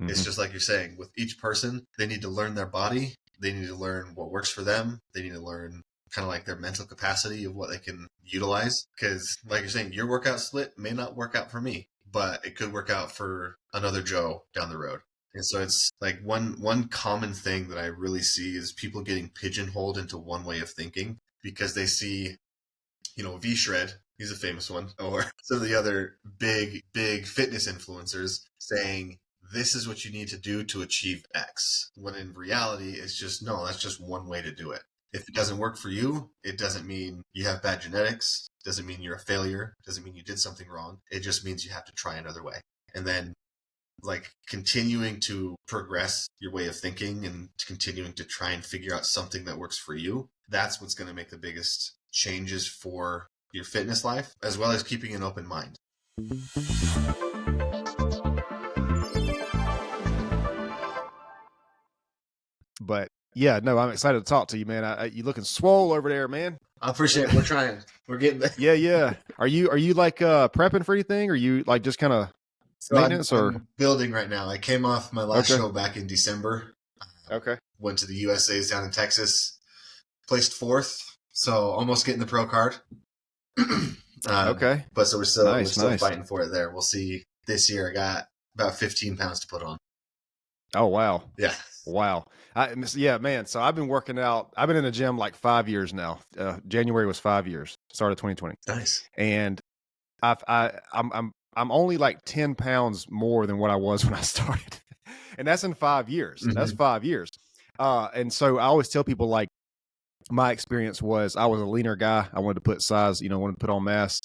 It's just like you're saying, with each person, they need to learn their body. They need to learn what works for them. They need to learn kind of like their mental capacity of what they can utilize. Because like you're saying, your workout split may not work out for me, but it could work out for another Joe down the road. And so it's like one common thing that I really see is people getting pigeonholed into one way of thinking because they see, V-Shred, he's a famous one, or some of the other big fitness influencers saying, this is what you need to do to achieve X. When in reality, it's just, no, that's just one way to do it. If it doesn't work for you, it doesn't mean you have bad genetics. Doesn't mean you're a failure. Doesn't mean you did something wrong. It just means you have to try another way. And then like continuing to progress your way of thinking and continuing to try and figure out something that works for you. That's what's going to make the biggest changes for your fitness life, as well as keeping an open mind. But yeah, no, I'm excited to talk to you, man. You looking swole over there, man. I appreciate it. We're trying. We're getting there. Yeah. Are you like prepping for anything? Or are you like just kind of maintenance I'm building right now? I came off my last show back in December. Okay. Went to the USA's down in Texas. Placed 4th. So almost getting the pro card. Okay. But so we're still fighting for it there. We'll see. This year I got about 15 pounds to put on. Oh, wow. Yeah. Wow. Man. So I've been working out. I've been in the gym like 5 years now. January was 5 years. Started 2020. Nice. And I'm only like 10 pounds more than what I was when I started. And that's in 5 years. Mm-hmm. That's 5 years. And so I always tell people, like, my experience was I was a leaner guy. I wanted to put size, wanted to put on mass.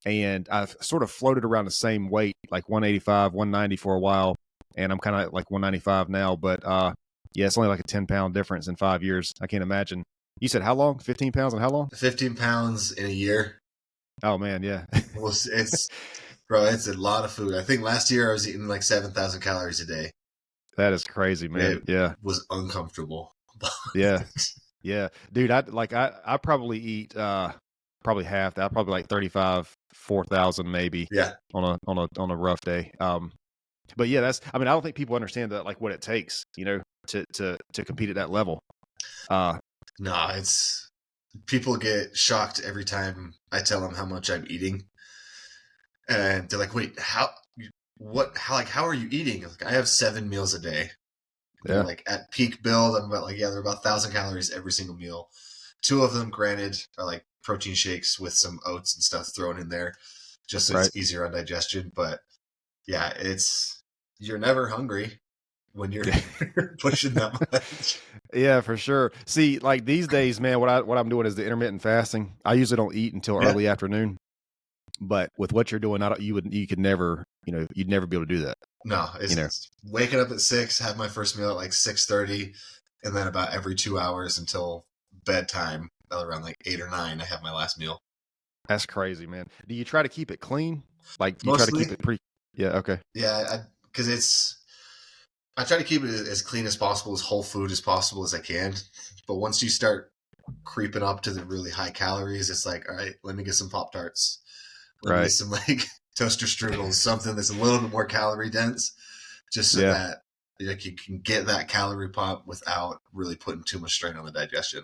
And I've sort of floated around the same weight, like 185, 190 for a while. And I'm kind of like 195 now. But it's only like a 10-pound difference in 5 years. I can't imagine. You said how long? 15 pounds in how long? 15 pounds in a year. Oh, man, yeah. Well, it's a lot of food. I think last year I was eating like 7,000 calories a day. That is crazy, man. It was uncomfortable. Yeah. Dude, I probably eat probably half that. Probably like 4,000 maybe. Yeah. On a rough day. But yeah, I don't think people understand that, like, what it takes, to compete at that level. No, people get shocked every time I tell them how much I'm eating. And they're like, wait, how are you eating? Like, I have 7 meals a day. Yeah. Like at peak build, I'm about they're about 1,000 calories every single meal. 2 of them, granted, are like protein shakes with some oats and stuff thrown in there, just so it's easier on digestion. But yeah, you're never hungry when you're pushing that much. Yeah, for sure. See, like these days, man, what I'm doing is the intermittent fasting. I usually don't eat until early afternoon. But with what you're doing, you could never, you'd never be able to do that. No, it's waking up at 6, have my first meal at like 6:30, and then about every 2 hours until bedtime, around like 8 or 9, I have my last meal. That's crazy, man. Do you try to keep it clean? Like, do you try to keep it pretty? Yeah. Okay. Yeah, because I try to keep it as clean as possible, as whole food as possible as I can. But once you start creeping up to the really high calories, it's like, all right, let me get some Pop-Tarts. Let me get some like toaster strudels, something that's a little bit more calorie dense, just so that like you can get that calorie pop without really putting too much strain on the digestion.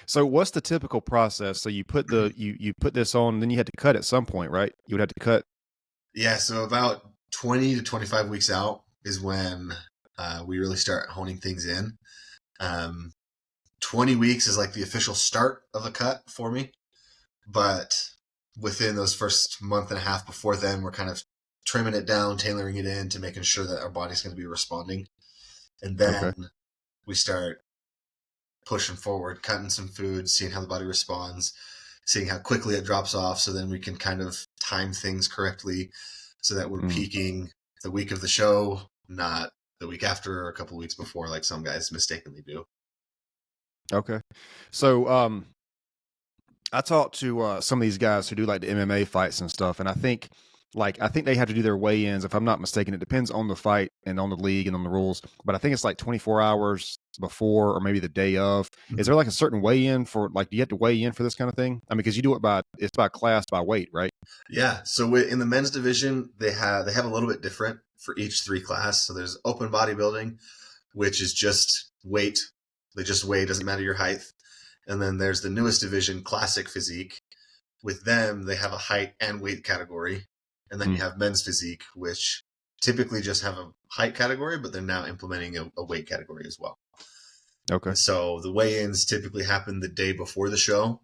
So what's the typical process? So you put you put this on, then you had to cut at some point, right? You would have to cut. Yeah. So about 20 to 25 weeks out is when we really start honing things in. 20 weeks is like the official start of the cut for me. But within those first month and a half before then, we're kind of trimming it down, tailoring it in to making sure that our body's going to be responding. And then we start pushing forward, cutting some food, seeing how the body responds, seeing how quickly it drops off. So then we can kind of time things correctly so that we're peaking the week of the show, not the week after or a couple of weeks before, like some guys mistakenly do. Okay. So, I talked to some of these guys who do like the MMA fights and stuff, and I think they have to do their weigh-ins. If I'm not mistaken, it depends on the fight and on the league and on the rules, but I think it's like 24 hours before or maybe the day of. Is there like a certain weigh-in for, like, do you have to weigh in for this kind of thing? I mean, because you do it it's by class, by weight, right? Yeah. So in the men's division, they have a little bit different for each 3 class. So there's open bodybuilding, which is just weight. They just weigh, doesn't matter your height. And then there's the newest division, classic physique. With them, they have a height and weight category. And then you have men's physique, which typically just have a height category, but they're now implementing a weight category as well. Okay. And so the weigh-ins typically happen the day before the show.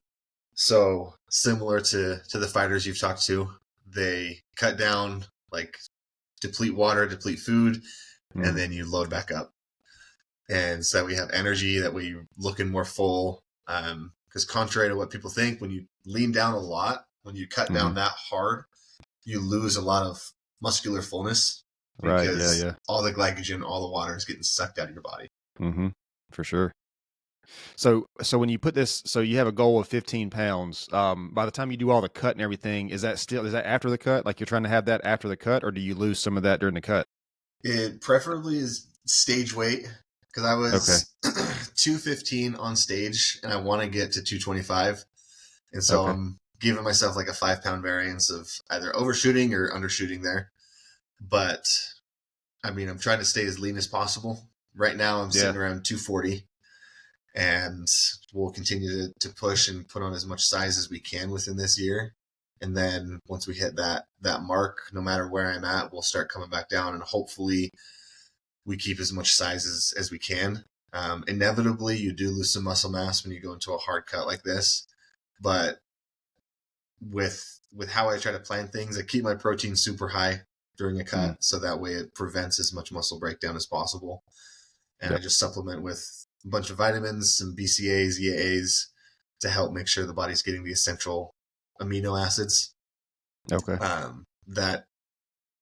So similar to the fighters you've talked to, they cut down, like deplete water, deplete food, and then you load back up. And so we have energy, that way you're looking more full. Because contrary to what people think, when you lean down a lot, when you cut down that hard, you lose a lot of muscular fullness. Because all the glycogen, all the water is getting sucked out of your body. For sure. So when you put this, so you have a goal of 15 pounds. By the time you do all the cut and everything, is that after the cut? Like you're trying to have that after the cut, or do you lose some of that during the cut? It preferably is stage weight, because I was 215 on stage and I want to get to 225. And so I'm giving myself like a 5-pound variance of either overshooting or undershooting there. But I mean, I'm trying to stay as lean as possible. Right now I'm sitting around 240, and we'll continue to push and put on as much size as we can within this year. And then once we hit that mark, no matter where I'm at, we'll start coming back down, and hopefully we keep as much size as we can. Inevitably, you do lose some muscle mass when you go into a hard cut like this. But with how I try to plan things, I keep my protein super high during a cut, so that way it prevents as much muscle breakdown as possible. And I just supplement with a bunch of vitamins, some BCAAs, EAAs, to help make sure the body's getting the essential amino acids that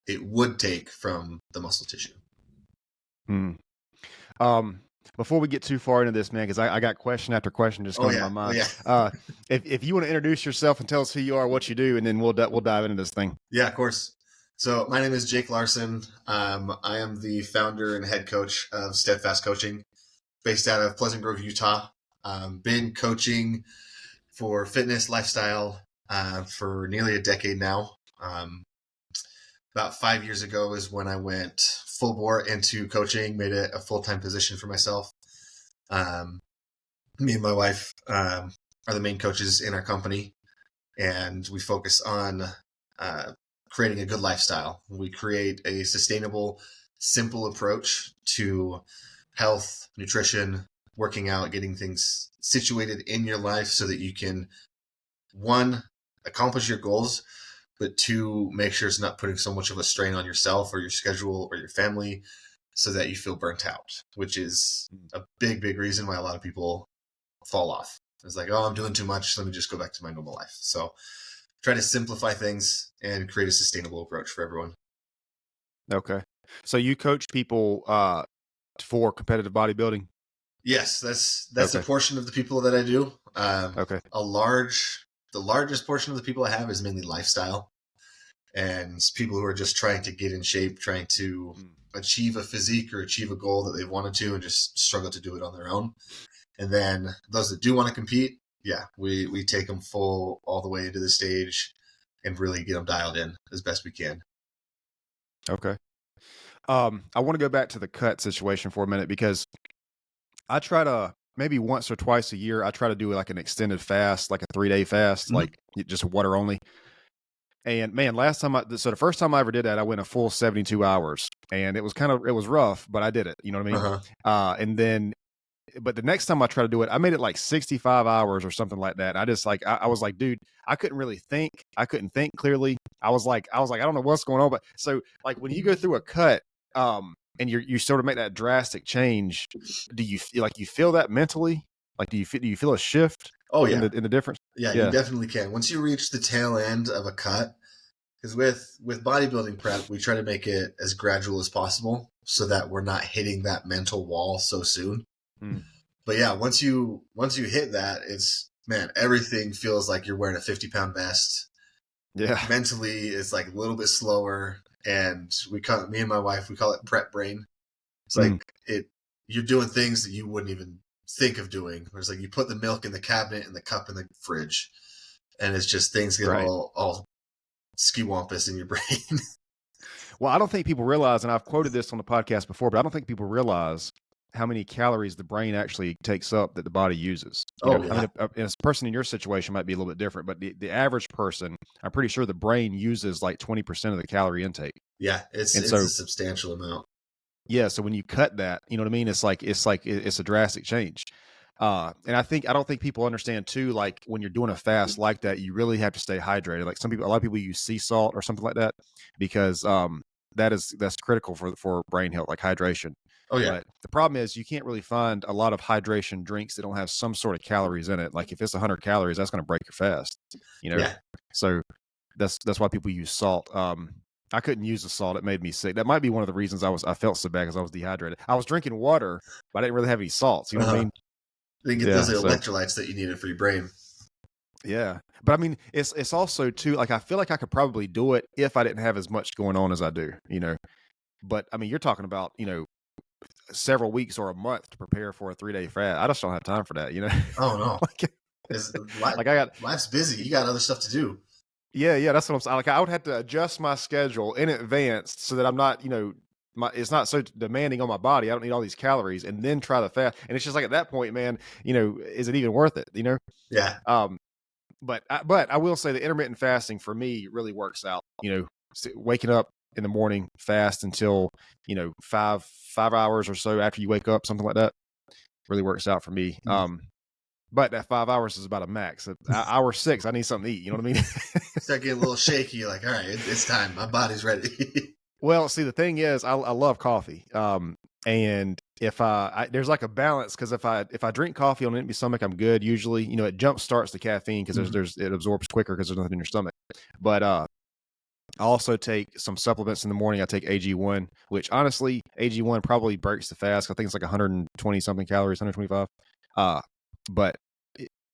it would take from the muscle tissue. Before we get too far into this, man, because I got question after question just going to my mind. If you want to introduce yourself and tell us who you are, what you do, and then we'll dive into this thing. Yeah, of course. So my name is Jake Larsen. I am the founder and head coach of Steadfast Coaching, based out of Pleasant Grove, Utah. Been coaching for fitness, lifestyle for nearly a decade now. About 5 years ago is when I went full bore into coaching, made it a full-time position for myself. Me and my wife are the main coaches in our company, and we focus on creating a good lifestyle. We create a sustainable, simple approach to health, nutrition, working out, getting things situated in your life so that you can, 1, accomplish your goals, but 2, make sure it's not putting so much of a strain on yourself or your schedule or your family so that you feel burnt out, which is a big, big reason why a lot of people fall off. It's like, oh, I'm doing too much, let me just go back to my normal life. So try to simplify things and create a sustainable approach for everyone. Okay. So you coach people for competitive bodybuilding? Yes, that's a portion of the people that I do. The largest portion of the people I have is mainly lifestyle, and people who are just trying to get in shape, trying to achieve a physique or achieve a goal that they've wanted to and just struggle to do it on their own. And then those that do want to compete, we take them full all the way into the stage and really get them dialed in as best we can. Okay. I want to go back to the cut situation for a minute, because I try to, maybe once or twice a year, I try to do like an extended fast, like a 3-day fast, like just water only. And man, so the first time I ever did that, I went a full 72 hours, and it was rough, but I did it, you know what I mean? But the next time I tried to do it, I made it like 65 hours or something like that. I just I was like, dude, I couldn't really think. I couldn't think clearly. I was like, I don't know what's going on. But so like when you go through a cut, and you sort of make that drastic change, do you feel that mentally? Like, do you feel a shift? Oh yeah, in the difference? Yeah, you definitely can. Once you reach the tail end of a cut, because with bodybuilding prep, we try to make it as gradual as possible so that we're not hitting that mental wall so soon. But yeah, once you hit that, everything feels like you're wearing a 50-pound vest. Yeah. Mentally, it's like a little bit slower, and me and my wife, we call it prep brain. It's like you're doing things that you wouldn't even think of doing. It's like you put the milk in the cabinet and the cup in the fridge, and it's just things get all skiwampus in your brain. Well, I don't think people realize, and I've quoted this on the podcast before, but I don't think people realize how many calories the brain actually takes up that the body uses. You know, Oh I mean, yeah. a person in your situation might be a little bit different, but the average person, I'm pretty sure the brain uses like 20% of the calorie intake. Yeah, it's And a so, substantial amount. yeah, so when you cut that, you know what I mean? It's a drastic change. And I don't think people understand too, like when you're doing a fast like that, you really have to stay hydrated. Like a lot of people use sea salt or something like that because that's critical for brain health, like hydration. Oh yeah. But the problem is you can't really find a lot of hydration drinks that don't have some sort of calories in it. Like if it's 100 calories, that's going to break your fast, you know? Yeah. So that's why people use salt. I couldn't use the salt. It made me sick. That might be one of the reasons I felt so bad because I was dehydrated. I was drinking water, but I didn't really have any salts. You know what I mean? Then get those Yeah. So electrolytes that you needed for your brain. yeah, but I mean, it's also too like I feel like I could probably do it if I didn't have as much going on as I do. You know, but I mean, you're talking about several weeks or a month to prepare for a 3-day fast. I just don't have time for that. You know, Oh no. like, Like I got life's busy. You got other stuff to do. yeah, that's what I'm saying. Like I would have to adjust my schedule in advance so that I'm not, it's not so demanding on my body. I don't need all these calories and then try the fast. And it's just like at that point, man, is it even worth it? Yeah. But I will say the intermittent fasting for me really works out. Waking up in the morning fast until 5 hours or so after you wake up, something like that, really works out for me. But that 5 hours is about a max. Hour 6, I need something to eat. You know what I mean? Start getting a little shaky. You're like, all right, it's time. My body's ready. Well, see, the thing is, I love coffee. And if there's like a balance because if I drink coffee on an empty stomach, I'm good. Usually, it jump starts the caffeine because it absorbs quicker because there's nothing in your stomach. But I also take some supplements in the morning. I take AG1, which honestly, AG1 probably breaks the fast. I think it's like 120 something calories, 125. But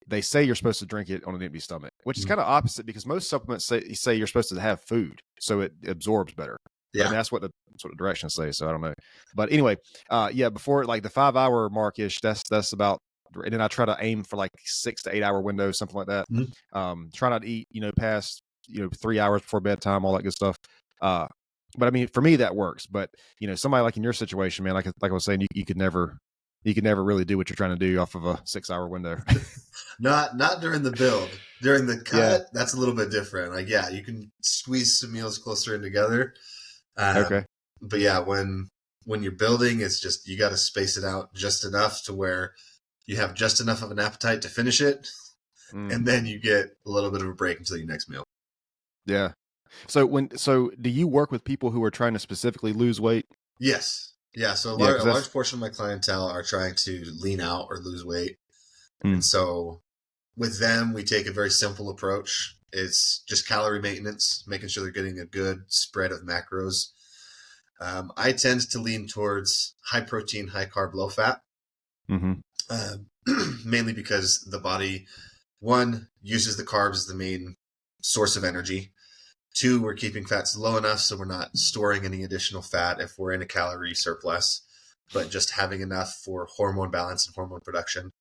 they say you're supposed to drink it on an empty stomach, which is kind of opposite because most supplements say you're supposed to have food so it absorbs better. Yeah, I mean, that's what the directions say. So I don't know, but anyway, before like the 5 hour mark ish, that's about. And then I try to aim for like 6 to 8 hour windows, something like that. Try not to eat, past 3 hours before bedtime, all that good stuff. But I mean, for me that works. But somebody like in your situation, man, like I was saying, you could never really do what you're trying to do off of a 6 hour window. Not during the build. During the cut, that's a little bit different. Like, yeah, you can squeeze some meals closer in together. Okay. But yeah, when you're building, it's just you got to space it out just enough to where you have just enough of an appetite to finish it, and then you get a little bit of a break until your next meal. Yeah. So do you work with people who are trying to specifically lose weight? Yes. Yeah. So a large portion of my clientele are trying to lean out or lose weight. And so with them, we take a very simple approach. It's just calorie maintenance, making sure they're getting a good spread of macros. I tend to lean towards high protein, high carb, low fat, mainly because the body, one, uses the carbs as the main source of energy. 2, we're keeping fats low enough so we're not storing any additional fat if we're in a calorie surplus, but just having enough for hormone balance and hormone production.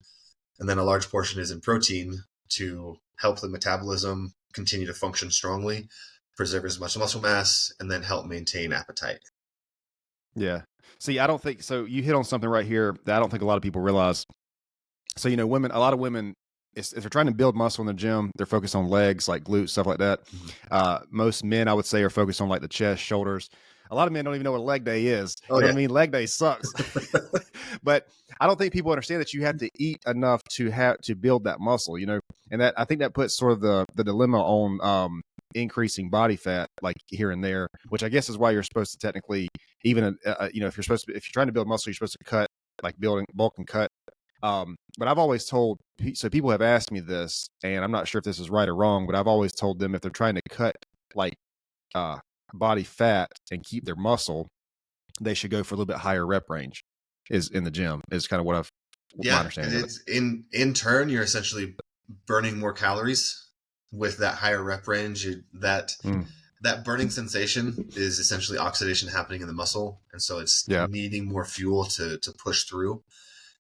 And then a large portion is in protein to help the metabolism continue to function strongly, preserve as much muscle mass, and then help maintain appetite. Yeah. See, I don't think so. You hit on something right here that I don't think a lot of people realize. So, a lot of women, if they're trying to build muscle in the gym, they're focused on legs, like glutes, stuff like that. Most men, I would say, are focused on like the chest, shoulders. A lot of men don't even know what leg day is. You know what I mean? Leg day sucks. But I don't think people understand that you have to eat enough to build that muscle, and that I think that puts sort of the dilemma on increasing body fat, like here and there, which I guess is why you're supposed to technically, even if you're trying to build muscle, you're supposed to cut, like building bulk and cut. But I've always told, so people have asked me this, and I'm not sure if this is right or wrong, but I've always told them if they're trying to cut like body fat and keep their muscle, they should go for a little bit higher rep range is in the gym is kind of what my understanding of it. In turn, you're essentially burning more calories with that higher rep range. That burning sensation is essentially oxidation happening in the muscle. And so it's needing more fuel to push through.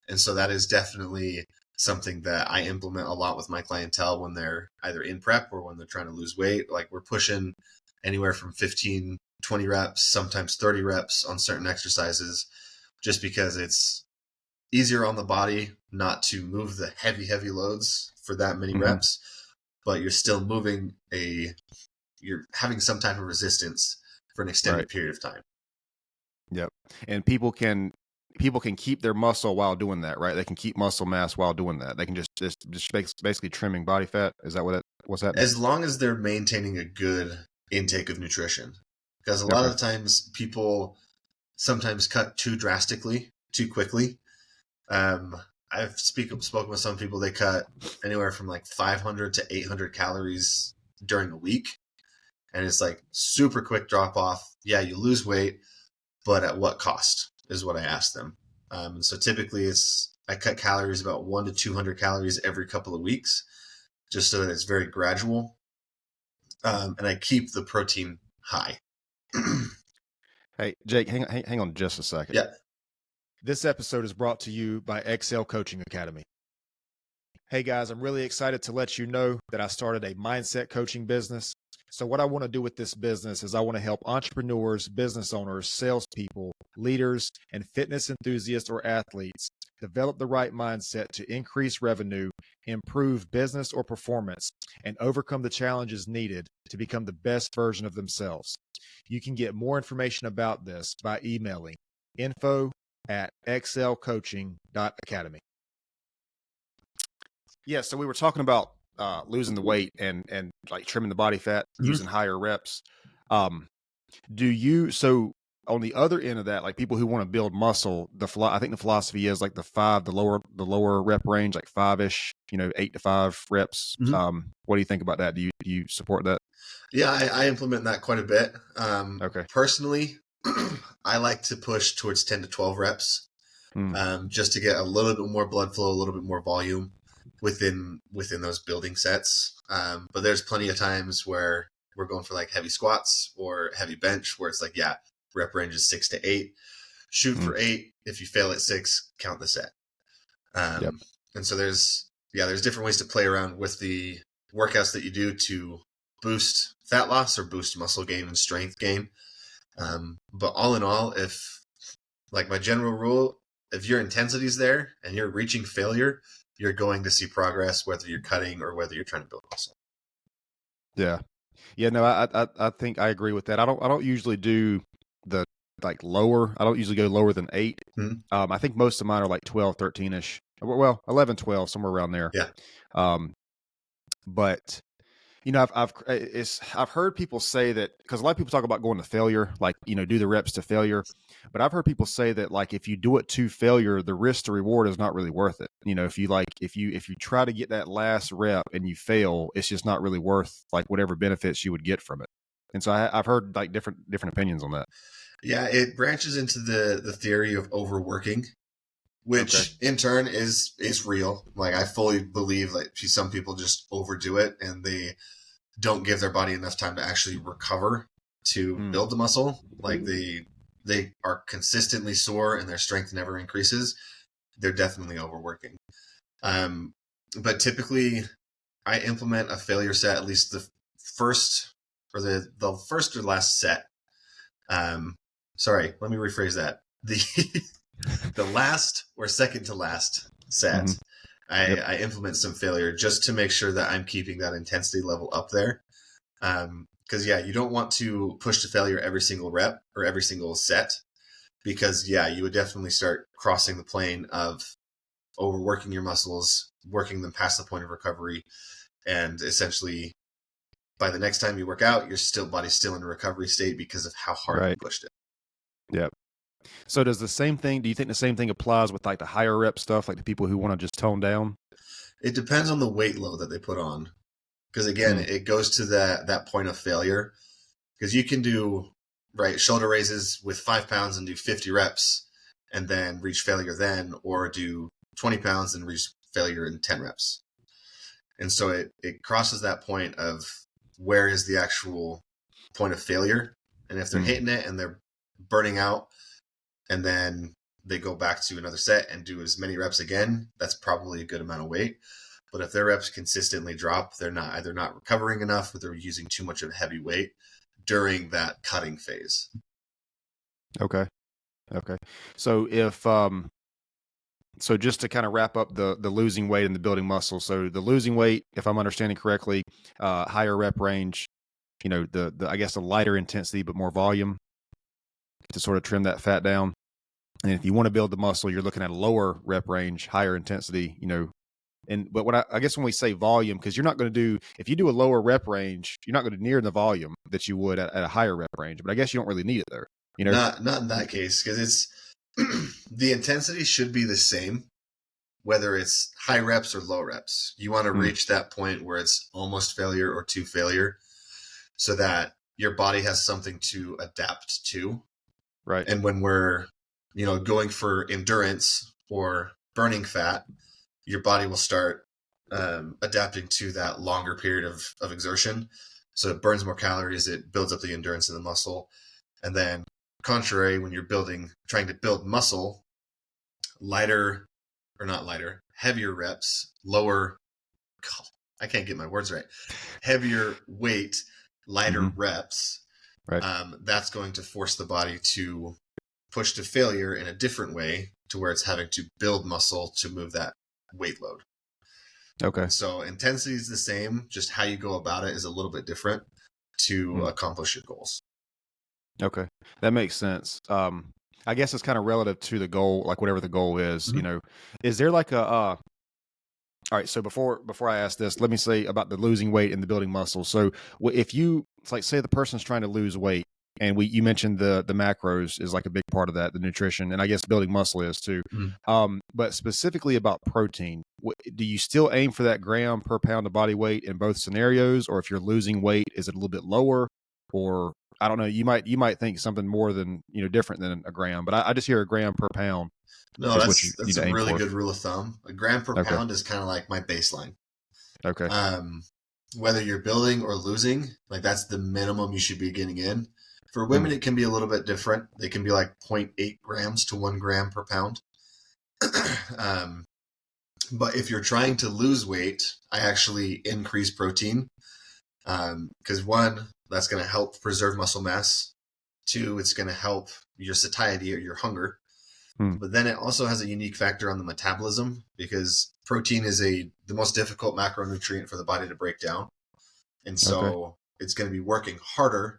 And so that is definitely something that I implement a lot with my clientele when they're either in prep or when they're trying to lose weight. Like we're pushing anywhere from 15, 20 reps, sometimes 30 reps on certain exercises, just because it's easier on the body not to move the heavy loads for that many reps, but you're still you're having some type of resistance for an extended period of time. Yep. And people can keep their muscle while doing that, right? They can keep muscle mass while doing that. They can just basically trimming body fat. Is that what's happening? As long as they're maintaining a good intake of nutrition. Because a lot of the times people sometimes cut too drastically, too quickly. I've spoken with some people, they cut anywhere from like 500 to 800 calories during a week. And it's like super quick drop off. Yeah, you lose weight, but at what cost is what I ask them. So typically I cut calories about 100 to 200 calories every couple of weeks, just so that it's very gradual. And I keep the protein high. Hey, Jake, hang on just a second. Yeah. This episode is brought to you by Excel Coaching Academy. Hey guys, I'm really excited to let you know that I started a mindset coaching business. So what I want to do with this business is I want to help entrepreneurs, business owners, salespeople, leaders, and fitness enthusiasts or athletes develop the right mindset to increase revenue, improve business or performance, and overcome the challenges needed to become the best version of themselves. You can get more information about this by emailing info@excelcoaching.academy. Yeah, so we were talking about losing the weight and like trimming the body fat using higher reps. So on the other end of that, like people who want to build muscle, I think the philosophy is like the lower rep range, like 5-ish, 8 to 5 reps. What do you think about that? Do you support that? Yeah, I implement that quite a bit. Okay. Personally, I like to push towards 10 to 12 reps, just to get a little bit more blood flow, a little bit more volume within those building sets. But there's plenty of times where we're going for like heavy squats or heavy bench where it's like, yeah, rep range is 6 to 8. Shoot for 8. If you fail at 6, count the set. And so there's different ways to play around with the workouts that you do to boost fat loss or boost muscle gain and strength gain. But all in all, if like my general rule, if your intensity is there and you're reaching failure, you're going to see progress, whether you're cutting or whether you're trying to build muscle. Yeah. No, I think I agree with that. I don't usually do the like lower. I don't usually go lower than 8. I think most of mine are like 12, 13-ish. Well, 11, 12, somewhere around there. Yeah. But I've heard people say that, because a lot of people talk about going to failure, like, do the reps to failure. But I've heard people say that like if you do it to failure, the risk to reward is not really worth it. If you try to get that last rep and you fail, it's just not really worth like whatever benefits you would get from it. And so I've heard like different opinions on that. Yeah, it branches into the theory of overworking, which in turn is real. Like I fully believe like some people just overdo it and they don't give their body enough time to actually recover to build the muscle. Like they are consistently sore and their strength never increases. They're definitely overworking. But typically I implement a failure set, at least the first or the first or last set. Sorry, let me rephrase that. The last or second to last set, I implement some failure just to make sure that I'm keeping that intensity level up there. Because you don't want to push to failure every single rep or every single set, because you would definitely start crossing the plane of overworking your muscles, working them past the point of recovery, and essentially by the next time you work out, your body's still in a recovery state because of how hard you pushed it. Yep. So do you think the same thing applies with like the higher rep stuff, like the people who want to just tone down? It depends on the weight load that they put on. Because again, it goes to that point of failure. Because you can do shoulder raises with 5 pounds and do 50 reps and then reach failure then, or do 20 pounds and reach failure in 10 reps. And so it crosses that point of where is the actual point of failure. And if they're hitting it and they're burning out, and then they go back to another set and do as many reps again, that's probably a good amount of weight. But if their reps consistently drop, they're not either not recovering enough or they're using too much of a heavy weight during that cutting phase. Okay. So if so just to kind of wrap up the losing weight and the building muscle. So the losing weight, if I'm understanding correctly, higher rep range, the I guess a lighter intensity but more volume to sort of trim that fat down. And if you want to build the muscle, you're looking at a lower rep range, higher intensity, but what I guess when we say volume, because you're not going to do, if you do a lower rep range, you're not going to near the volume that you would at a higher rep range. But I guess you don't really need it there. Not in that case, because it's the intensity should be the same, whether it's high reps or low reps. You want to reach that point where it's almost failure or to failure, so that your body has something to adapt to. Right. And when we're, going for endurance or burning fat, your body will start adapting to that longer period of exertion. So it burns more calories, it builds up the endurance of the muscle. And then contrary, when you're trying to build muscle, heavier reps, I can't get my words right. Heavier weight, lighter reps. Right. That's going to force the body to push to failure in a different way, to where it's having to build muscle to move that weight load. Okay. So intensity is the same, just how you go about it is a little bit different to accomplish your goals. Okay. That makes sense. I guess it's kind of relative to the goal, like whatever the goal is, is there like all right. So before I ask this, let me say about the losing weight and the building muscle. So if it's like, say the person's trying to lose weight, and you mentioned the macros is like a big part of that, the nutrition, and I guess building muscle is too. But specifically about protein, do you still aim for that gram per pound of body weight in both scenarios? Or if you're losing weight, is it a little bit lower? Or I don't know, you might think something more than, different than a gram, but I just hear a gram per pound. No, that's a really good rule of thumb. A gram per pound is kind of like my baseline. Okay. Whether you're building or losing, like that's the minimum you should be getting in. For women, it can be a little bit different. They can be like 0.8 grams to 1 gram per pound. But if you're trying to lose weight, I actually increase protein. Because one, that's going to help preserve muscle mass. Two, it's going to help your satiety or your hunger. But then it also has a unique factor on the metabolism, because protein is the most difficult macronutrient for the body to break down. And so it's going to be working harder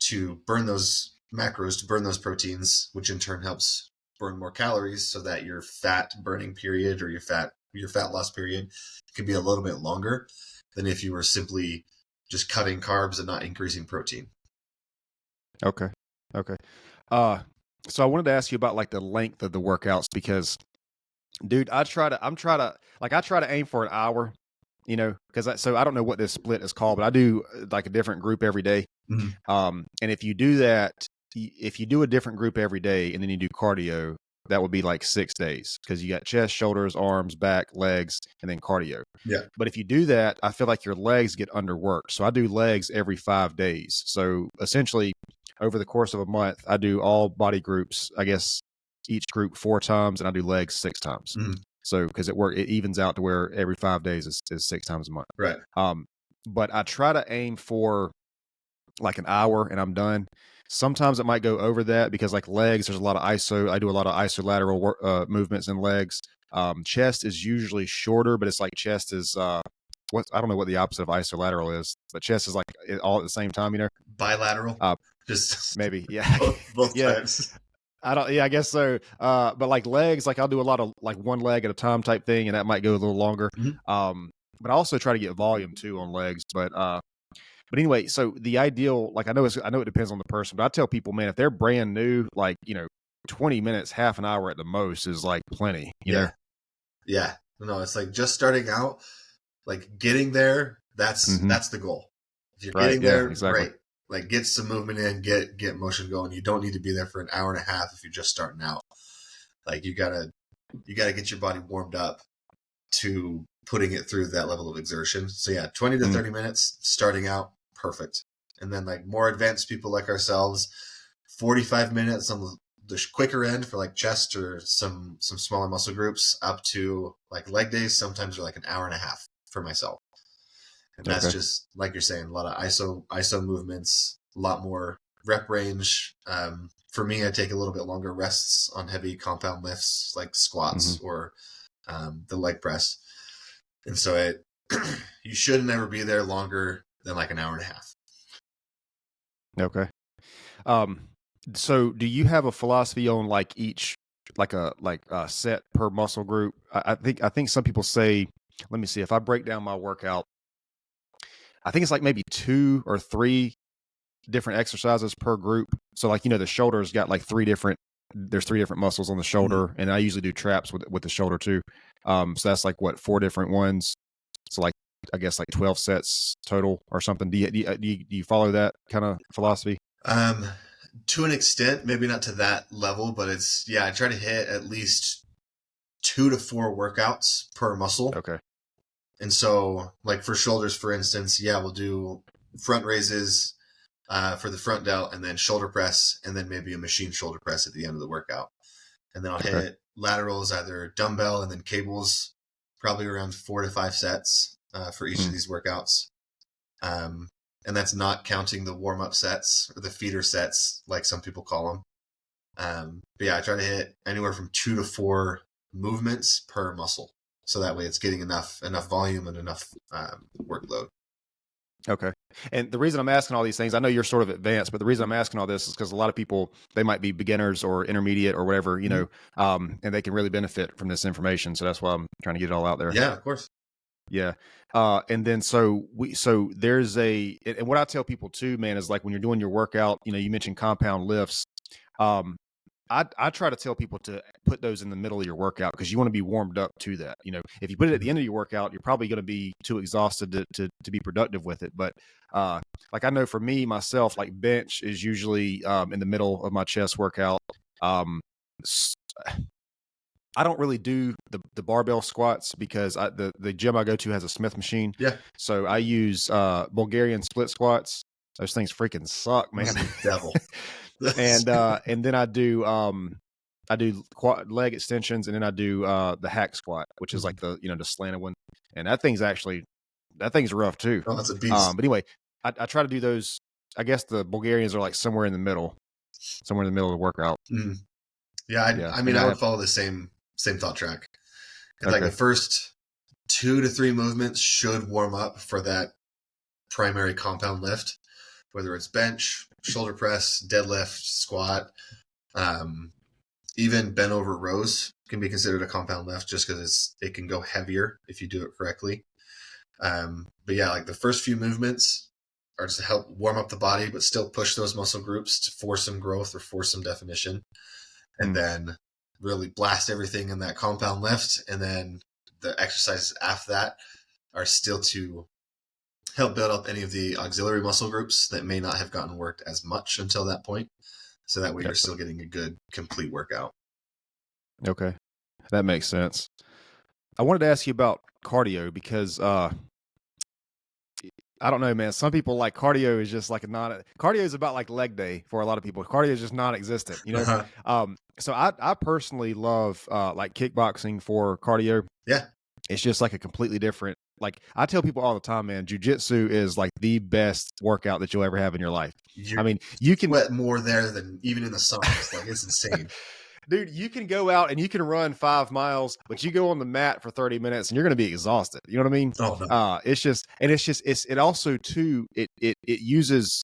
to burn those macros, to burn those proteins, which in turn helps burn more calories, so that your fat burning period or your fat loss period can be a little bit longer than if you were simply just cutting carbs and not increasing protein. Okay. So I wanted to ask you about like the length of the workouts, because dude, I try to aim for an hour, because I don't know what this split is called, but I do like a different group every day. And if you do that, if you do a different group every day and then you do cardio, that would be like 6 days, because you got chest, shoulders, arms, back, legs, and then cardio. Yeah. But if you do that, I feel like your legs get underworked. So I do legs every 5 days. So essentially over the course of a month, I do all body groups, I guess each group 4 times, and I do legs 6 times. So because it evens out to where every 5 days is 6 times a month. Right. But I try to aim for like an hour and I'm done. Sometimes it might go over that, because like legs, there's a lot of iso. I do a lot of isolateral movements in legs. Chest is usually shorter, but it's like chest is I don't know what the opposite of isolateral is, but chest is like all at the same time, Bilateral. Just maybe, yeah, both types. I guess so. But like legs, like I'll do a lot of like one leg at a time type thing, and that might go a little longer. But I also try to get volume too on legs. But anyway, so the ideal, like I know it depends on the person, but I tell people, man, if they're brand new, like 20 minutes, half an hour at the most is like plenty. You know? Yeah. No, it's like just starting out, like getting there. That's the goal. If you're getting there, exactly. great. Like get some movement in, get motion going. You don't need to be there for an hour and a half if you're just starting out. Like you gotta get your body warmed up to putting it through that level of exertion. So yeah, 20 to 30 minutes starting out, perfect. And then like more advanced people like ourselves, 45 minutes on the quicker end for like chest or some smaller muscle groups up to like leg days. Sometimes are like an hour and a half for myself. And that's Okay. just like you're saying, a lot of ISO movements, a lot more rep range. For me, I take a little bit longer rests on heavy compound lifts like squats or the leg press. And so you should never be there longer than like an hour and a half. Okay. So do you have a philosophy on like each, like a set per muscle group? I think some people say, let me see, if I break down my workout, I think it's like maybe 2 or 3 different exercises per group. So like, the shoulder's got like there's 3 different muscles on the shoulder, and I usually do traps with the shoulder too. So that's like 4 different ones. So like, I guess like 12 sets total or something. Do you follow that kind of philosophy? To an extent, maybe not to that level, but I try to hit at least 2 to 4 workouts per muscle. Okay. And so like for shoulders, for instance, we'll do front raises for the front delt, and then shoulder press, and then maybe a machine shoulder press at the end of the workout. And then I'll hit laterals, either dumbbell and then cables, probably around 4 to 5 sets for each of these workouts. And that's not counting the warm-up sets or the feeder sets, like some people call them. But I try to hit anywhere from 2 to 4 movements per muscle. So that way it's getting enough volume and enough workload. Okay. And the reason I'm asking all these things, I know you're sort of advanced, but the reason I'm asking all this is because a lot of people, they might be beginners or intermediate or whatever, and they can really benefit from this information. So that's why I'm trying to get it all out there. Yeah, of course. Yeah. And then so there's and what I tell people too, man, is like when you're doing your workout, you mentioned compound lifts. I try to tell people to put those in the middle of your workout because you want to be warmed up to that. If you put it at the end of your workout, you're probably going to be too exhausted to be productive with it. But like I know for me, myself, like bench is usually in the middle of my chest workout. I don't really do the barbell squats because the gym I go to has a Smith machine. Yeah. So I use Bulgarian split squats. Those things freaking suck, man. Devil. And then I do leg extensions, and then I do the hack squat, which is like the the slanted one, and that thing's rough too. Oh, that's a beast. But anyway, I try to do those. I guess the Bulgarians are like somewhere in the middle of the workout. Mm. Yeah, I mean, I would follow the same thought track. Like the first 2 to 3 movements should warm up for that primary compound lift, whether it's bench, shoulder press, deadlift, squat, even bent over rows can be considered a compound lift just because it can go heavier if you do it correctly. But like the first few movements are just to help warm up the body, but still push those muscle groups to force some growth or force some definition. And then really blast everything in that compound lift. And then the exercises after that are still to help build up any of the auxiliary muscle groups that may not have gotten worked as much until that point. So that way you're still getting a good, complete workout. Okay. That makes sense. I wanted to ask you about cardio because I don't know, man. Some people like cardio is just like cardio is about like leg day for a lot of people. Cardio is just non-existent, So I personally love like kickboxing for cardio. Yeah. It's just like a completely different, like I tell people all the time, man, jiu-jitsu is like the best workout that you'll ever have in your life. You can sweat more there than even in the summer. It's insane. Dude, you can go out and you can run 5 miles, but you go on the mat for 30 minutes and you're going to be exhausted. You know what I mean? Oh, no. It also too, it uses,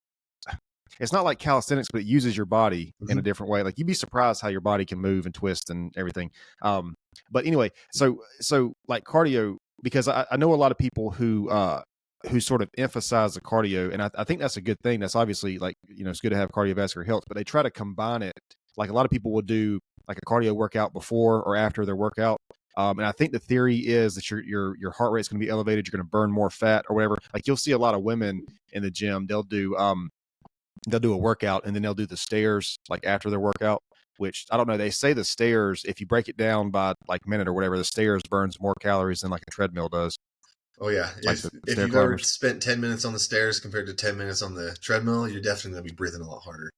it's not like calisthenics, but it uses your body in a different way. Like you'd be surprised how your body can move and twist and everything. But anyway, so like cardio, because I know a lot of people who sort of emphasize the cardio, and I think that's a good thing. That's obviously like, it's good to have cardiovascular health, but they try to combine it. Like a lot of people will do like a cardio workout before or after their workout. And I think the theory is that your heart rate is going to be elevated. You're going to burn more fat or whatever. Like you'll see a lot of women in the gym, they'll do a workout and then they'll do the stairs like after their workout, which I don't know. They say the stairs, if you break it down by like minute or whatever, the stairs burns more calories than like a treadmill does. Oh yeah. Like if you've ever spent 10 minutes on the stairs compared to 10 minutes on the treadmill, you're definitely going to be breathing a lot harder.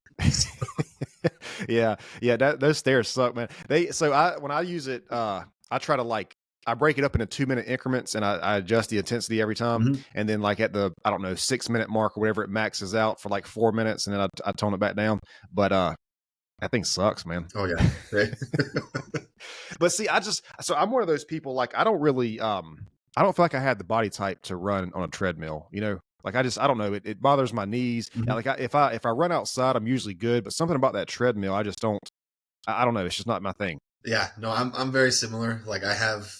Yeah, yeah, those stairs suck, man. When I use it, I try to like I break it up into 2-minute increments and I adjust the intensity every time. Mhm. And then like at the I don't know 6-minute mark or whatever, it maxes out for like 4 minutes, and then I tone it back down. But that thing sucks, man. Oh yeah. Right. But see, I'm one of those people, like, I don't really, I don't feel like I had the body type to run on a treadmill, you know? Like, I don't know, it bothers my knees. And Mhm. like, if I run outside, I'm usually good, but something about that treadmill, I just don't, I don't know, it's just not my thing. Yeah, no, I'm very similar. Like I have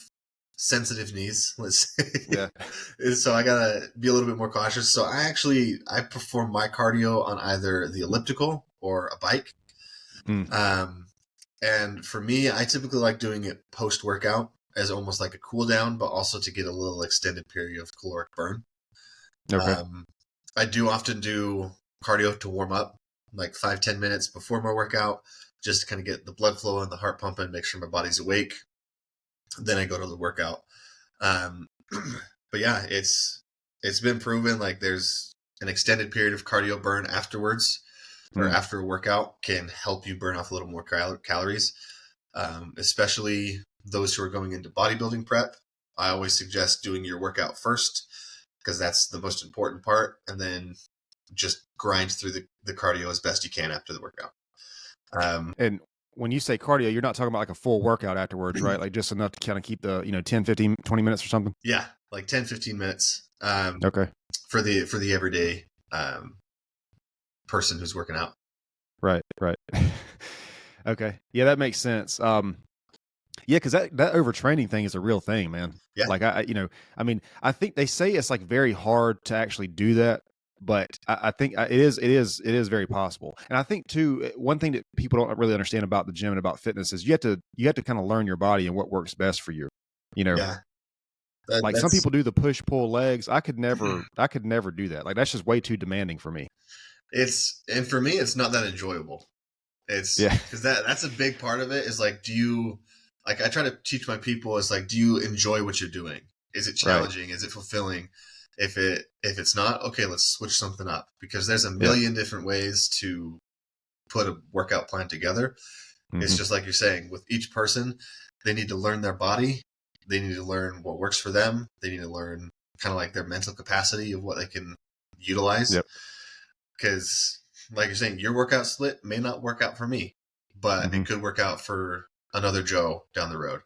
sensitive knees, let's say. Yeah. And so I gotta be a little bit more cautious. So I perform my cardio on either the elliptical or a bike. Mm, Um, and for me, I typically like doing it post workout as almost like a cool down, but also to get a little extended period of caloric burn. okay. Um, I do often do cardio to warm up, like 5-10 minutes before my workout, just to kind of get the blood flow and the heart pumping, make sure my body's awake. Then I go to the workout. Um, but yeah, it's been proven like there's an extended period of cardio burn afterwards or Mm, after a workout can help you burn off a little more calories, especially those who are going into bodybuilding prep. I always suggest doing your workout first because that's the most important part, and then just grind through the cardio as best you can after the workout. Um, and when you say cardio, you're not talking about like a full workout afterwards, right? Like just enough to kind of keep the, 10, 15, 20 minutes or something? yeah, like 10-15 minutes Okay. for the everyday um, person who's working out. Right, right. Okay. Yeah, that makes sense. Yeah, because that overtraining thing is a real thing, man. Yeah, Like I mean, I think they say it's like very hard to actually do that, but I think it is very possible. And I think too, one thing that people don't really understand about the gym and about fitness is you have to kind of learn your body and what works best for you. You know, yeah, like some that's people do the push pull legs. I could never do that. Like that's just way too demanding for me. it's and for me, it's not that enjoyable. It's Yeah. because that's a big part of it. Is like, do you like? I try to teach my people is like, do you enjoy what you're doing? Is it Right. challenging? Is it fulfilling? If it's not, okay, let's switch something up because there's a Yeah. million different ways to put a workout plan together. It's Hmm. just like you're saying, with each person, they need to learn their body. They need to learn what works for them. They need to learn kind of like their mental capacity of what they can utilize. Yep. Because, like you're saying, your workout split may not work out for me, but Hmm. it could work out for another Joe down the road.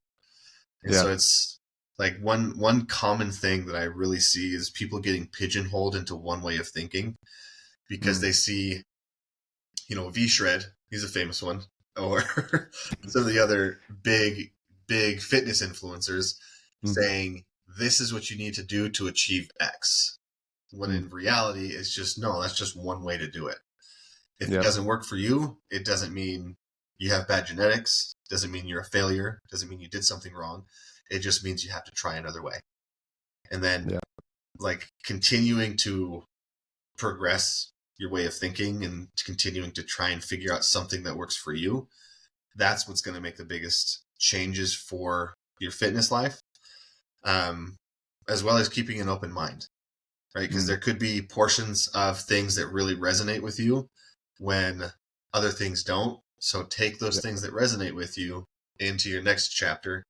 And Yeah. so it's like one common thing that I really see is people getting pigeonholed into one way of thinking because Mm. they see, V Shred, he's a famous one, or some of the other big fitness influencers Hmm. saying this is what you need to do to achieve X. When Mm. in reality, it's just no, that's just one way to do it. If it Yep. doesn't work for you, it doesn't mean you have bad genetics, doesn't mean you're a failure, doesn't mean you did something wrong. It just means you have to try another way. And then Yeah. like continuing to progress your way of thinking and continuing to try and figure out something that works for you, that's what's going to make the biggest changes for your fitness life, um, as well as keeping an open mind, right? Because Mm. there could be portions of things that really resonate with you when other things don't. So take those Yep. things that resonate with you into your next chapter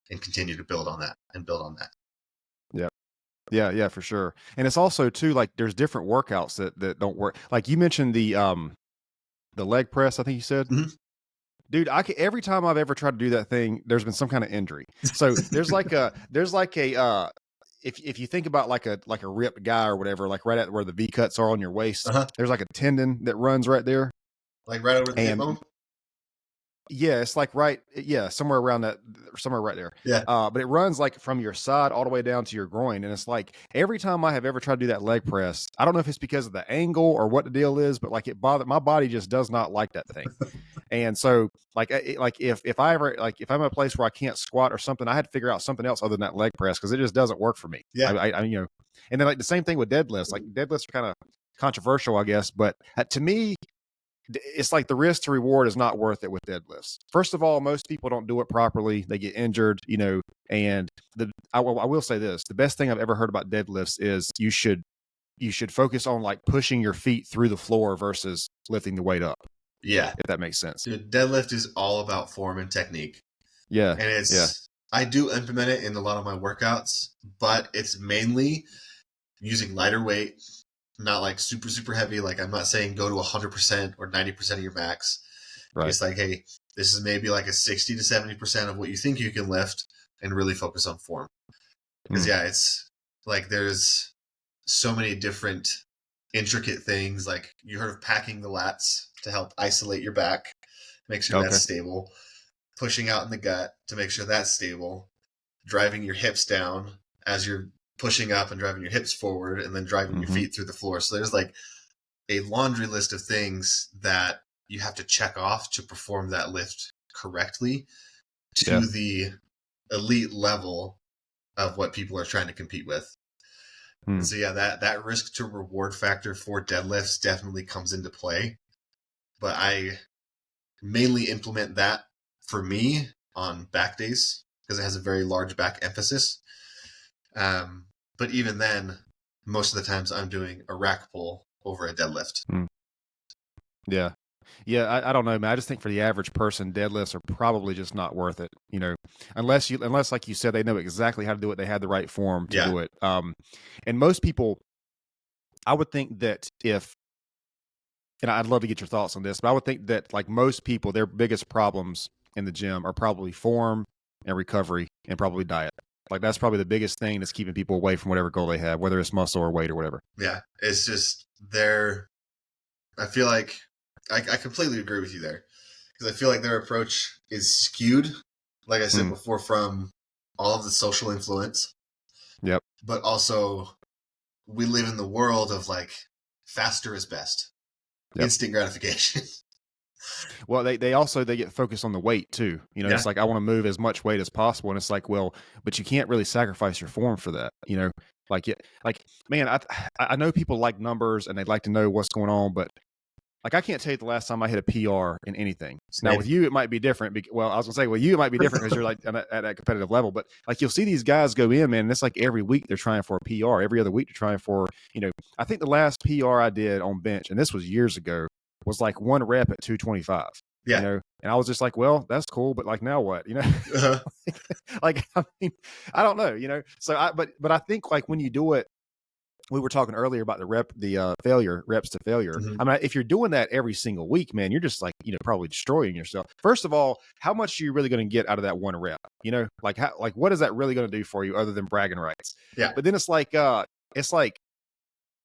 and continue to build on that and build on that. Yep. Yeah, yeah, for sure. And it's also too like there's different workouts that don't work. Like you mentioned the leg press, I think you said. Mhm. Dude, every time I've ever tried to do that thing, there's been some kind of injury. So there's like a if you think about like a ripped guy or whatever, like right at where the V cuts are on your waist, Uh-huh. there's like a tendon that runs right there. Like right over the hip And bone. yeah, it's like somewhere around that, somewhere right there. Yeah. But it runs like from your side all the way down to your groin, and it's like every time I have ever tried to do that leg press, I don't know if it's because of the angle or what the deal is, but like it bothered my body just does not like that thing. And so like if I ever like if I'm in a place where I can't squat or something, I had to figure out something else other than that leg press because it just doesn't work for me. Yeah. And then like the same thing with deadlifts. Like deadlifts are kind of controversial, I guess, but to me it's like the risk to reward is not worth it with deadlifts. First of all, most people don't do it properly. They get injured, and I will say this, the best thing I've ever heard about deadlifts is you should focus on like pushing your feet through the floor versus lifting the weight up. Yeah. if that makes sense. Dude, deadlift is all about form and technique. Yeah. And I do implement it in a lot of my workouts, but it's mainly using lighter weight, not like super, super heavy. Like I'm not saying go to 100% or 90% of your max. Right. It's like, hey, this is maybe like a 60 to 70% of what you think you can lift and really focus on form. Because it's like there's so many different intricate things. Like you heard of packing the lats to help isolate your back, make sure that's stable, pushing out in the gut to make sure that's stable, driving your hips down as you're pushing up and driving your hips forward, and then driving your feet through the floor. So there's like a laundry list of things that you have to check off to perform that lift correctly to the elite level of what people are trying to compete with. And so yeah, that risk to reward factor for deadlifts definitely comes into play. But I mainly implement that for me on back days because it has a very large back emphasis. But even then, most of the times I'm doing a rack pull over a deadlift. Yeah. Yeah, I don't know, man. I just think for the average person, deadlifts are probably just not worth it. You know, unless like you said, they know exactly how to do it. They had the right form to do it. And most people, I would think that and I'd love to get your thoughts on this, but I would think that like most people, their biggest problems in the gym are probably form and recovery and probably diet. Like that's probably the biggest thing that's keeping people away from whatever goal they have, whether it's muscle or weight or whatever. Yeah, it's just I feel like I completely agree with you there because I feel like their approach is skewed, like I said before, from all of the social influence. Yep. But also, we live in the world of like faster is best, instant gratification. Well, they get focused on the weight too. You know, it's like I want to move as much weight as possible, and it's like, well, but you can't really sacrifice your form for that. You know, man, I know people like numbers and they like to know what's going on, but like I can't tell you the last time I hit a PR in anything. Now with you, it might be different. Well, I was gonna say, well, you it might be different because you're like at that competitive level. But like you'll see these guys go in, man. And it's like every week they're trying for a PR. Every other week they're trying for, you know. I think the last PR I did on bench, and this was years ago, was like 1 rep at 225. Yeah. You know, and I was just like, well, that's cool, but like now what? You know, like I mean, I don't know. You know, so but I think like when you do it. We were talking earlier about the failure reps to failure. I mean, if you're doing that every single week, man, you're just like, you know, probably destroying yourself. First of all, how much are you really going to get out of that 1 rep? You know, like what is that really going to do for you other than bragging rights? Yeah. But then it's like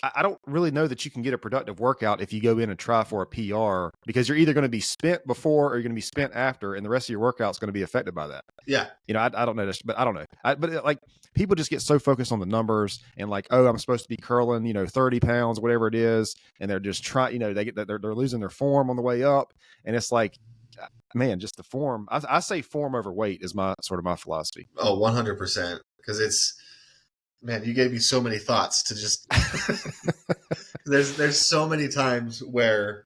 I don't really know that you can get a productive workout if you go in and try for a PR because you're either going to be spent before or you're going to be spent after, and the rest of your workout's going to be affected by that. Yeah. You know, I don't know this, but I don't know. But like people just get so focused on the numbers and like, oh, I'm supposed to be curling, you know, 30 pounds, whatever it is. And they're just trying, you know, they're losing their form on the way up. And it's like, man, just the form. I say form over weight is my philosophy. Oh, 100%. Because man, you gave me so many thoughts to just there's so many times where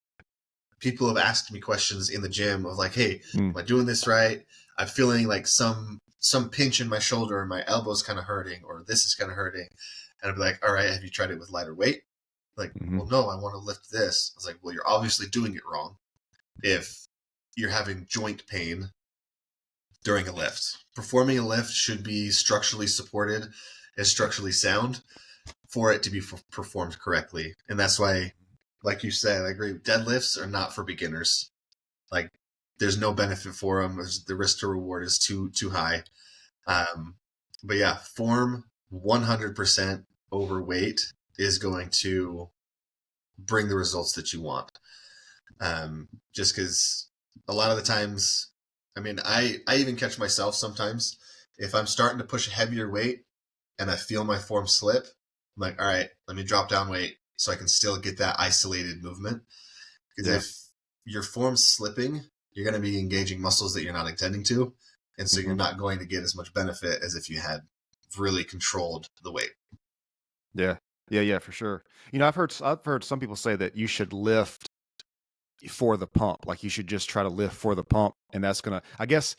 people have asked me questions in the gym of like, hey, am I doing this right? I'm feeling like some pinch in my shoulder and my elbow's kind of hurting or this is kind of hurting. And I'd be like, all right, have you tried it with lighter weight? Like, well, no, I want to lift this. I was like, well, you're obviously doing it wrong if you're having joint pain during a lift. Performing a lift should be structurally supported and structurally sound for it to be performed correctly. And that's why, like you said, I agree, deadlifts are not for beginners. Like, there's no benefit for them. The risk to reward is too high. But yeah, form 100% overweight is going to bring the results that you want. Just because a lot of the times, I mean, I even catch myself sometimes if I'm starting to push a heavier weight and I feel my form slip, I'm like, all right, let me drop down weight so I can still get that isolated movement. Because if your form's slipping, you're going to be engaging muscles that you're not intending to. And so you're not going to get as much benefit as if you had really controlled the weight. Yeah, for sure. You know, I've heard some people say that you should lift for the pump. Like you should just try to lift for the pump. And that's going to, I guess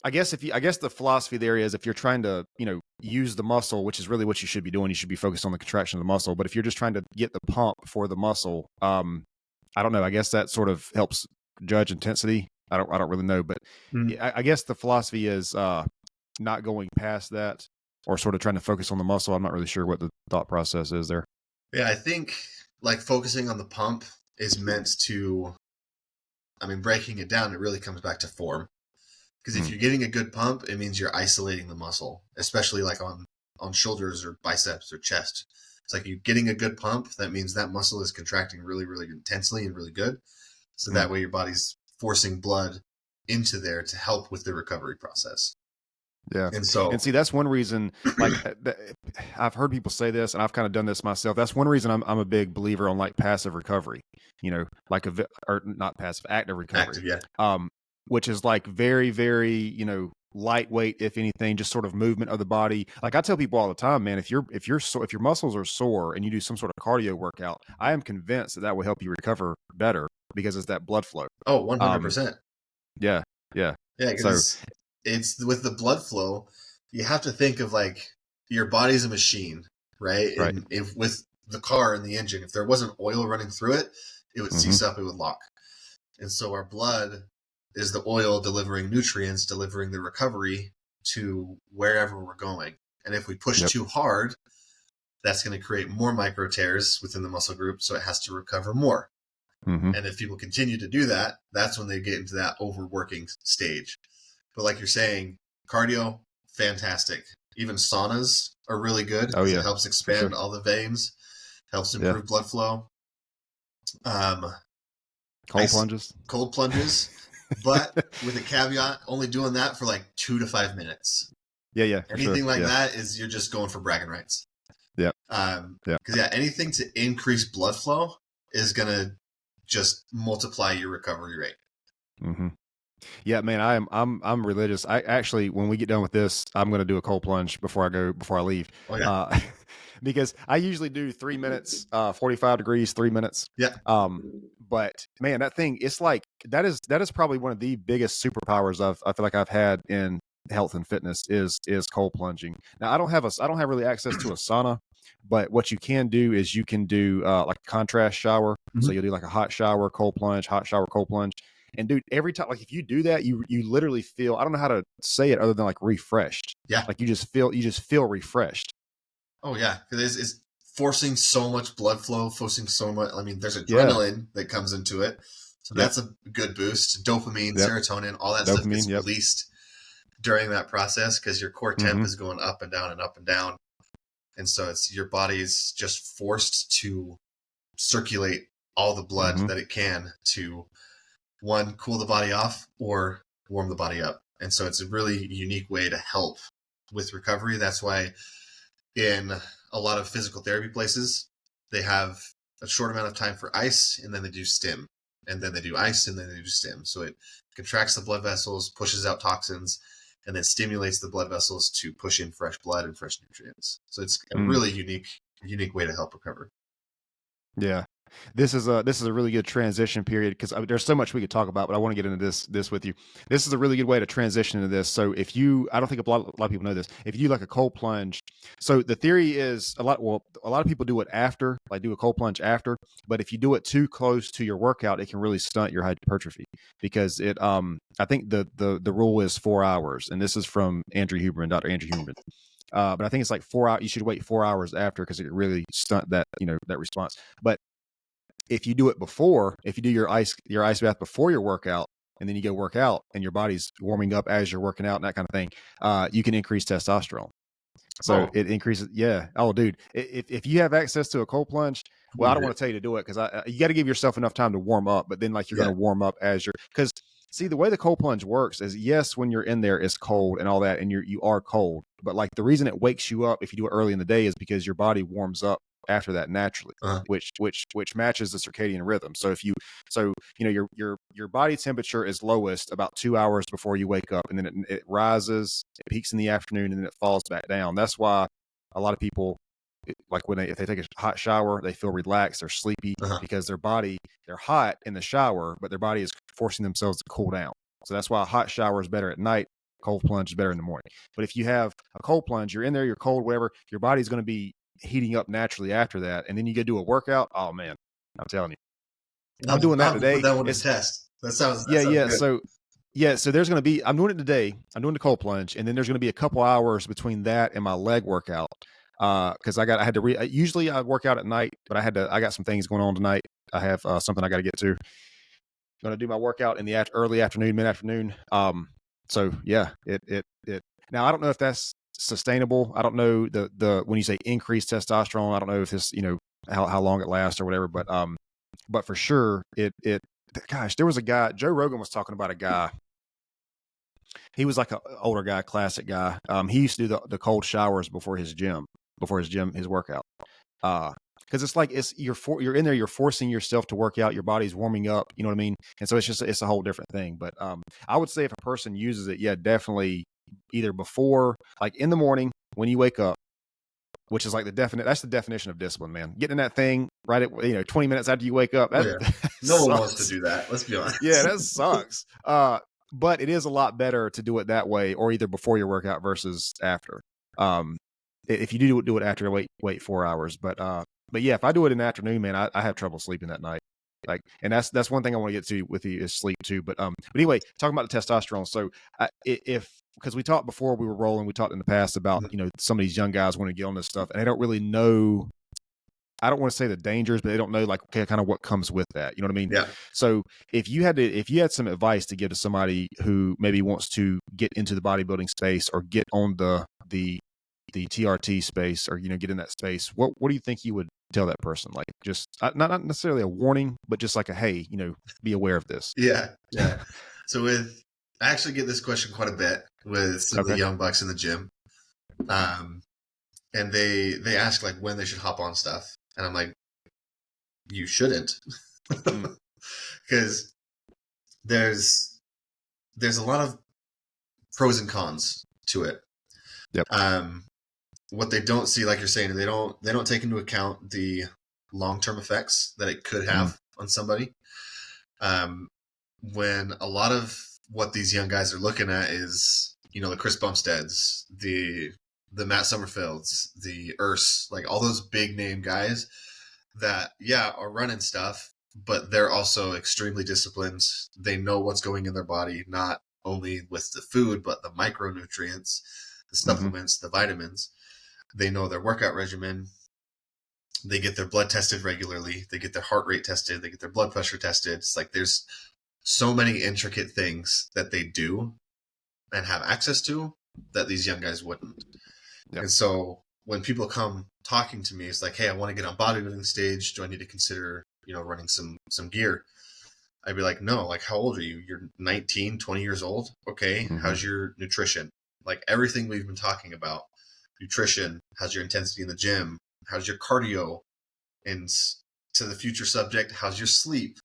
the philosophy there is if you're trying to, you know, use the muscle, which is really what you should be doing, you should be focused on the contraction of the muscle. But if you're just trying to get the pump for the muscle, I don't know. I guess that sort of helps judge intensity. I don't really know, but Mm. I guess the philosophy is not going past that or sort of trying to focus on the muscle. I'm not really sure what the thought process is there. Yeah, I think like focusing on the pump is meant to, I mean, breaking it down, it really comes back to form. Because if Mm. you're getting a good pump, it means you're isolating the muscle, especially like on shoulders or biceps or chest. It's like you're getting a good pump. That means that muscle is contracting really, really intensely and really good. So Mm. that way your body's forcing blood into there to help with the recovery process. Yeah. And And so, see, that's one reason, like, I've heard people say this, and I've kind of done this myself. That's one reason I'm a big believer on like passive recovery, like or not passive, active recovery, active, yeah. um, which is like very, very, lightweight, if anything, just sort of movement of the body. Like I tell people all the time, man, if your muscles are sore and you do some sort of cardio workout, I am convinced that that will help you recover better because it's that blood flow. Oh, Um, 100%. yeah, yeah. Yeah, So because it's with the blood flow, you have to think of like your body's a machine, right? right. And if with the car and the engine, if there wasn't oil running through it, it would Hmm. seize up, it would lock. And so our blood is the oil delivering nutrients, delivering the recovery to wherever we're going. And if we push Yep. too hard, that's going to create more micro tears within the muscle group, so it has to recover more. Hmm. And if people continue to do that, that's when they get into that overworking stage. But like you're saying, cardio, fantastic. Even saunas are really good Oh because it yeah, helps for expand sure. all the veins, helps Yeah. improve blood flow. Um, Cold ice, plunges. cold plunges, but with a caveat, only doing that for like 2 to 5 minutes. Yeah, for sure. Anything like Yeah. that is you're just going for bragging rights. Yeah. Yeah. Because yeah, anything to increase blood flow is gonna just multiply your recovery rate. Hmm. Yeah, man, I'm religious. I actually, when we get done with this, I'm going to do a cold plunge before I leave. Oh yeah, Uh, because I usually do 3 minutes, 45 degrees, 3 minutes. yeah. But man, that thing, it's like, that is probably one of the biggest superpowers I feel like I've had in health and fitness is cold plunging. Now I don't have really access to a sauna, but what you can do is you can do like a contrast shower. So Mhm. you'll do like a hot shower, cold plunge, hot shower, cold plunge. And dude, every time, like if you do that, you literally feel, I don't know how to say it other than like refreshed. Yeah. Like you just feel refreshed. Oh yeah, because it's forcing so much blood flow, forcing so much. I mean, there's Yeah. adrenaline that comes into it, so Yep. that's a good boost. Dopamine, Yep. serotonin, all that stuff Dopamine. gets Yep. released during that process because your core temp Mm-hmm. is going up and down and up and down, and so it's your body's just forced to circulate all the blood Mm-hmm. that it can to one, cool the body off or warm the body up. And so it's a really unique way to help with recovery. That's why in a lot of physical therapy places, they have a short amount of time for ice and then they do stim. And then they do ice and then they do stim. So it contracts the blood vessels, pushes out toxins, and then stimulates the blood vessels to push in fresh blood and fresh nutrients. So it's a Mm. really unique way to help recover. Yeah. This is a really good transition period because there's so much we could talk about, but I want to get into this with you. This is a really good way to transition into this. So if you, I don't think a lot of people know this. If you do like a cold plunge, so the theory is a lot of people do it after, like do a cold plunge after, but if you do it too close to your workout, it can really stunt your hypertrophy because I think the rule is 4 hours, and this is from Dr. Andrew Huberman. But I think it's like 4 hours. You should wait 4 hours after because it really stunt that response. But if you do it before, if you do your ice bath before your workout, and then you go work out, and your body's warming up as you're working out and that kind of thing, you can increase testosterone. So Oh, it increases. Yeah. Oh, dude, if you have access to a cold plunge, well, I don't yeah. want to tell you to do it because you got to give yourself enough time to warm up. But then like you're going Yeah. to warm up as you're because see the way the cold plunge works is yes when you're in there it's cold and all that and you are cold, but like the reason it wakes you up if you do it early in the day is because your body warms up after that naturally, Uh-huh. which matches the circadian rhythm. So if you your body temperature is lowest about 2 hours before you wake up, and then it rises, it peaks in the afternoon, and then it falls back down. That's why a lot of people like if they take a hot shower, they feel relaxed, they're sleepy Uh-huh. because they're hot in the shower, but their body is forcing themselves to cool down. So that's why a hot shower is better at night. Cold plunge is better in the morning. But if you have a cold plunge, you're in there, you're cold, whatever, your body's going to be heating up naturally after that. And then you go do a workout. Oh man, I'm telling you. I'm doing I'll that have to put today. that one to It's test. That sounds good. So there's going to be, I'm doing it today. I'm doing the cold plunge, and then there's going to be a couple hours between that and my leg workout. Cause I had to usually I work out at night, but I got some things going on tonight. I have something I got to get to. Going to do my workout in the early afternoon, mid afternoon. So yeah, it, now I don't know if that's sustainable. I don't know when you say increased testosterone, I don't know if this, how long it lasts or whatever, but for sure gosh, there was a guy, Joe Rogan was talking about a guy. He was like an older guy, classic guy. He used to do the cold showers before his workout. Because it's like you're in there, you're forcing yourself to work out, your body's warming up, you know what I mean? And so it's a whole different thing. But I would say if a person uses it, yeah, definitely either before, like in the morning when you wake up, which is like that's the definition of discipline, man. Getting in that thing right at 20 minutes after you wake up. Oh That, yeah, that no one sucks. wants to do that. Let's be honest. Yeah, that sucks. But it is a lot better to do it that way, or either before your workout versus after. If you do it after, wait 4 hours. But yeah, if I do it in the afternoon, man, I have trouble sleeping that night. Like, and that's one thing I want to get to with you is sleep too. But anyway, talking about the testosterone. So because we talked before we were rolling, we talked in the past about some of these young guys want to get on this stuff and they don't really know. I don't want to say the dangers, but they don't know like okay, kind of what comes with that. You know what I mean? Yeah. So if you had some advice to give to somebody who maybe wants to get into the bodybuilding space or get on the TRT space or get in that space, what do you think you would tell that person? Like just not necessarily a warning, but just like a hey, be aware of this. Yeah. So I actually get this question quite a bit with some of the young bucks in the gym, and they ask like when they should hop on stuff, and I'm like, you shouldn't, because there's a lot of pros and cons to it. Yep. What they don't see, like you're saying, they don't take into account the long-term effects that it could have on somebody. When a lot of what these young guys are looking at is, the Chris Bumsteads, the Matt Summerfields, the Urs, like all those big name guys that, are running stuff, but they're also extremely disciplined. They know what's going in their body, not only with the food, but the micronutrients, the supplements, the vitamins. They know their workout regimen. They get their blood tested regularly. They get their heart rate tested. They get their blood pressure tested. It's like there's so many intricate things that they do and have access to that these young guys wouldn't. Yep. And so when people come talking to me, it's like, hey, I want to get on bodybuilding stage. Do I need to consider, running some gear? I'd be like, no, like, how old are you? You're 19, 20 years old. Okay. How's your nutrition? Like everything we've been talking about, nutrition, how's your intensity in the gym? How's your cardio? And to the future subject, how's your sleep?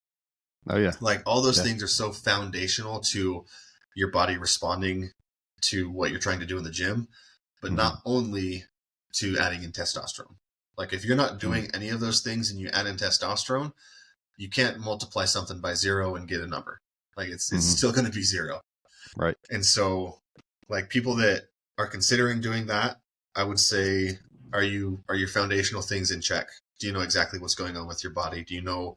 Oh yeah. Like all those things are so foundational to your body responding to what you're trying to do in the gym, but not only to adding in testosterone. Like if you're not doing any of those things and you add in testosterone, you can't multiply something by 0 and get a number. Like it's still going to be 0. Right. And so like people that are considering doing that, I would say, are your foundational things in check? Do you know exactly what's going on with your body? Do you know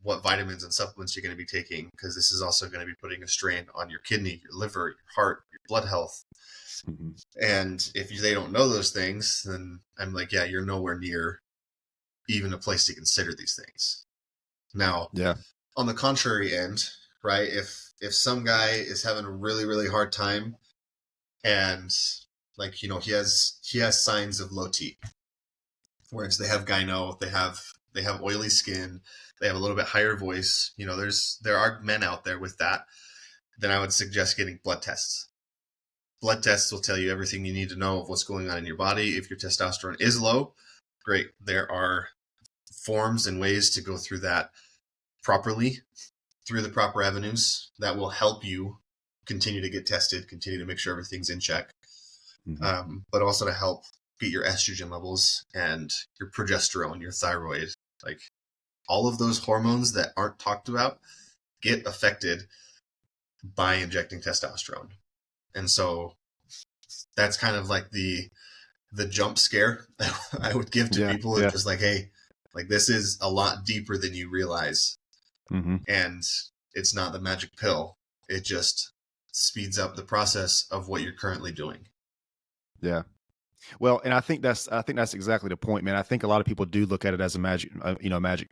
what vitamins and supplements you're going to be taking? Because this is also going to be putting a strain on your kidney, your liver, your heart, your blood health. And if they don't know those things, then I'm like, yeah, you're nowhere near even a place to consider these things. Now, on the contrary end, right? If some guy is having a really, really hard time and like, he has signs of low T, whereas they have gyno, they have oily skin, they have a little bit higher voice, there are men out there with that, then I would suggest getting blood tests. Blood tests will tell you everything you need to know of what's going on in your body. If your testosterone is low, great. There are forms and ways to go through that properly, through the proper avenues that will help you continue to get tested, continue to make sure everything's in check, but also to help beat your estrogen levels and your progesterone, your thyroid. Like all of those hormones that aren't talked about get affected by injecting testosterone. And so that's kind of like the jump scare I would give to people. It's just like, hey, Like, this is a lot deeper than you realize. Mm-hmm. And it's not the magic pill. It just speeds up the process of what you're currently doing. Yeah. Well, and I think that's exactly the point, man. I think a lot of people do look at it as a magic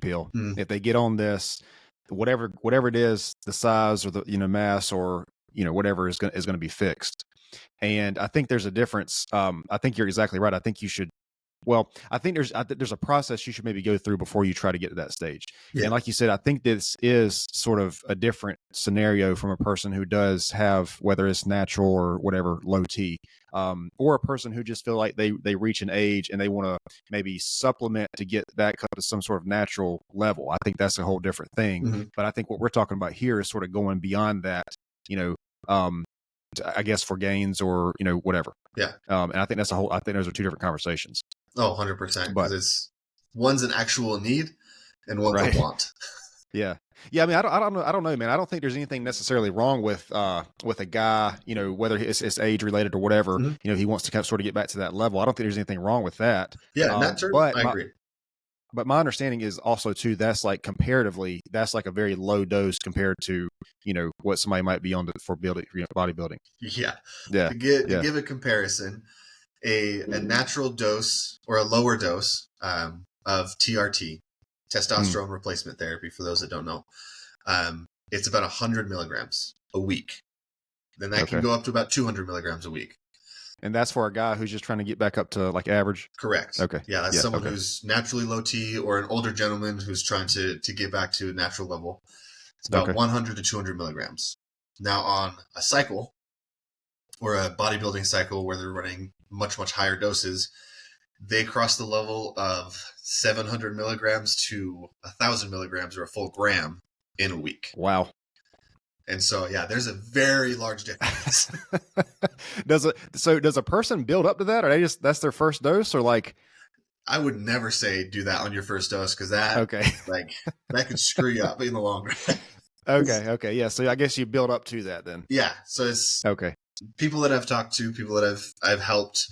pill. Mm. If they get on this, whatever it is, the size or the mass or whatever is going to be fixed. And I think there's a difference. I think you're exactly right. I think you should. Well, I think there's a process you should maybe go through before you try to get to that stage. Yeah. And like you said, I think this is sort of a different scenario from a person who does have, whether it's natural or whatever, low T, or a person who just feel like they reach an age and they want to maybe supplement to get back up to some sort of natural level. I think that's a whole different thing. Mm-hmm. But I think what we're talking about here is sort of going beyond that, I guess for gains or, whatever. Yeah. And I think I think those are two different conversations. Oh, 100%. But Because one's an actual need and one's right. a want. Yeah. I mean, I don't know, man. I don't think there's anything necessarily wrong with a guy, whether it's age related or whatever, Mm-hmm. he wants to kind of sort of get back to that level. I don't think there's anything wrong with that. Yeah, in that term, I agree. But my understanding is also too, that's like comparatively, that's like a very low dose compared to, what somebody might be on for bodybuilding. Yeah. Yeah. To give a comparison, a natural dose or a lower dose of TRT, testosterone replacement therapy, for those that don't know, it's about 100 milligrams a week. Then that can go up to about 200 milligrams a week. And that's for a guy who's just trying to get back up to like average? Correct. Okay. Yeah, that's someone who's naturally low T or an older gentleman who's trying to get back to a natural level. It's about 100 to 200 milligrams. Now, on a cycle or a bodybuilding cycle where they're running much, much higher doses, they cross the level of 700 milligrams to 1,000 milligrams or a full gram in a week. Wow. And so, yeah, there's a very large difference. Does a person build up to that, or that's their first dose, or like? I would never say do that on your first dose, because that that could screw you up in the long run. Okay, yeah. So I guess you build up to that then. Yeah. So it's okay. People that I've talked to, people that I've helped,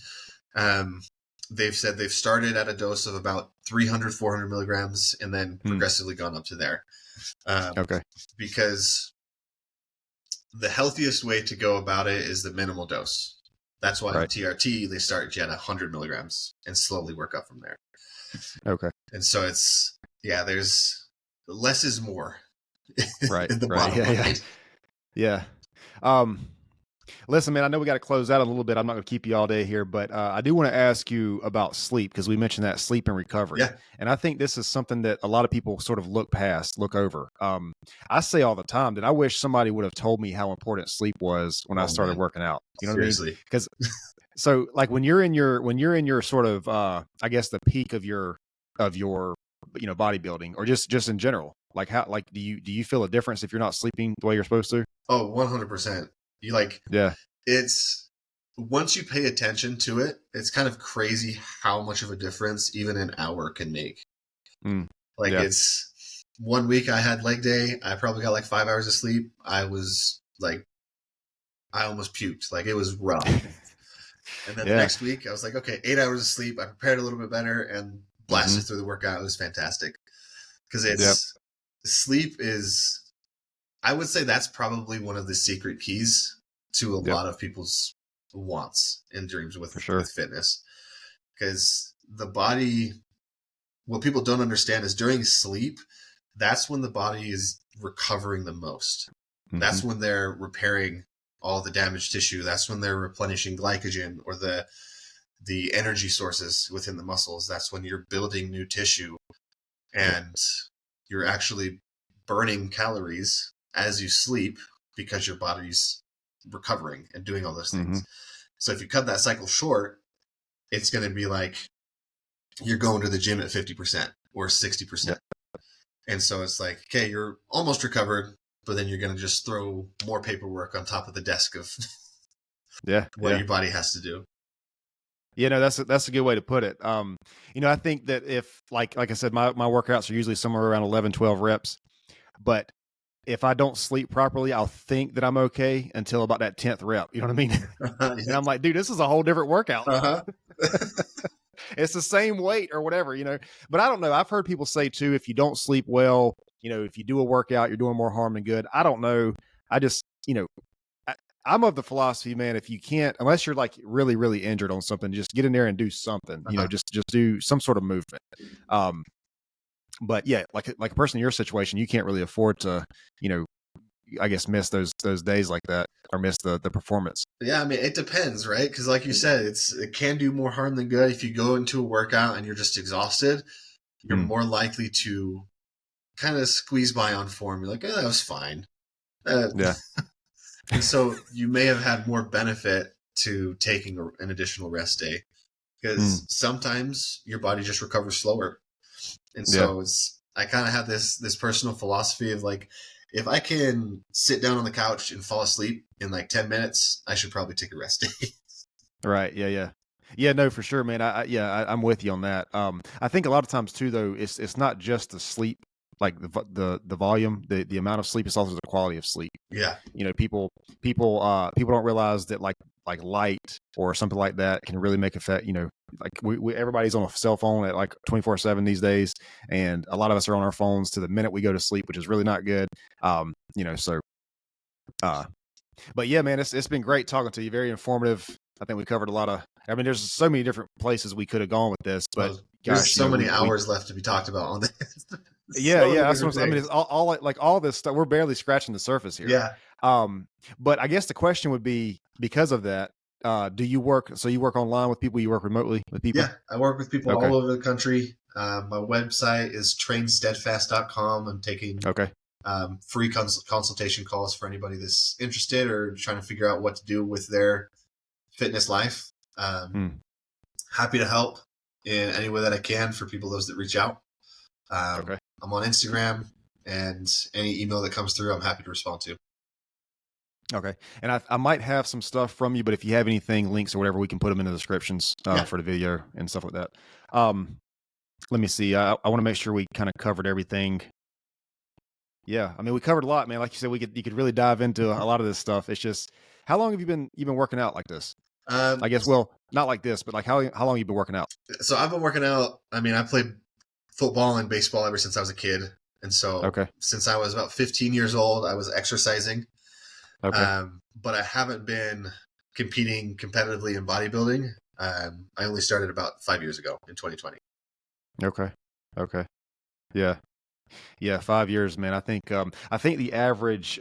they've said they've started at a dose of about 300, 400 milligrams, and then progressively gone up to there. Because the healthiest way to go about it is the minimal dose. That's why in TRT, they start you at 100 milligrams and slowly work up from there. Okay. And so there's less is more. Right. In the bottom line. Yeah. Listen, man, I know we got to close out a little bit. I'm not going to keep you all day here, but I do want to ask you about sleep, because we mentioned that sleep and recovery. Yeah. And I think this is something that a lot of people sort of look over. I say all the time that I wish somebody would have told me how important sleep was when I started working out. You know Seriously. what I mean? Because so like when you're in your sort of I guess the peak of your bodybuilding, or just in general, like how do you feel a difference if you're not sleeping the way you're supposed to? Oh, 100%. You it's once you pay attention to it, it's kind of crazy how much of a difference even an hour can make. It's 1 week I had leg day. I probably got like 5 hours of sleep. I was like, I almost puked. Like, it was rough. And then the next week I was like, okay, 8 hours of sleep. I prepared a little bit better and blasted through the workout. It was fantastic. Because sleep is, I would say that's probably one of the secret keys to a lot of people's wants and dreams with fitness. Because the body, what people don't understand is during sleep, that's when the body is recovering the most. That's when they're repairing all the damaged tissue. That's when they're replenishing glycogen or the energy sources within the muscles. That's when you're building new tissue and you're actually burning calories as you sleep, because your body's recovering and doing all those things. So if you cut that cycle short, it's going to be like you're going to the gym at 50% or 60%. And so it's like, okay, you're almost recovered, but then you're going to just throw more paperwork on top of the desk of what your body has to do. That's a good way to put it. I think that if like I said, my workouts are usually somewhere around 11, 12 reps, but if I don't sleep properly, I'll think that I'm okay until about that 10th rep. You know what I mean? And I'm like, dude, this is a whole different workout. it's the same weight or whatever, but I don't know. I've heard people say too, if you don't sleep well, if you do a workout, you're doing more harm than good. I don't know. I just, I'm of the philosophy, man, if you can't, unless you're like really, really injured on something, just get in there and do something, just do some sort of movement. But yeah, like a person in your situation, you can't really afford to, I guess miss those days like that or miss the performance. Yeah, I mean, it depends, right? Because like you said, it can do more harm than good. If you go into a workout and you're just exhausted, you're more likely to kind of squeeze by on form. You're like, that was fine. Yeah. And so you may have had more benefit to taking an additional rest day because sometimes your body just recovers slower. And so I kind of have this personal philosophy of like, if I can sit down on the couch and fall asleep in like 10 minutes, I should probably take a rest day. Right. Yeah. Yeah, no, for sure, man. I'm with you on that. I think a lot of times too, though, it's not just the sleep, like the volume, the amount of sleep. It's also the quality of sleep. Yeah. People don't realize that like light or something like that can really make effect. Like we everybody's on a cell phone at like 24/7 these days, and a lot of us are on our phones to the minute we go to sleep, which is really not good. So. But yeah, man, it's been great talking to you. Very informative. I think we covered a lot of. I mean, there's so many different places we could have gone with this, but there's so many hours left to be talked about on this. Yeah, that's what I mean. It's all this stuff. We're barely scratching the surface here. Yeah. But I guess the question would be, because of that, do you work? So you work online with people? You work remotely with people? Yeah, I work with people all over the country. My website is trainsteadfast.com. I'm taking free consultation calls for anybody that's interested or trying to figure out what to do with their fitness life. Happy to help in any way that I can for those that reach out. I'm on Instagram, and any email that comes through, I'm happy to respond to. Okay. And I might have some stuff from you, but if you have anything, links or whatever, we can put them in the descriptions for the video and stuff like that. Let me see. I want to make sure we kind of covered everything. Yeah. I mean, we covered a lot, man. Like you said, you could really dive into a lot of this stuff. It's just, how long have you been working out like this? I guess, well, not like this, but like how long have you been working out? So I've been working out. I mean, I played football and baseball ever since I was a kid. And so since I was about 15 years old, I was exercising. But I haven't been competing competitively in bodybuilding. I only started about 5 years ago in 2020. Okay. Yeah. 5 years, man. I think the average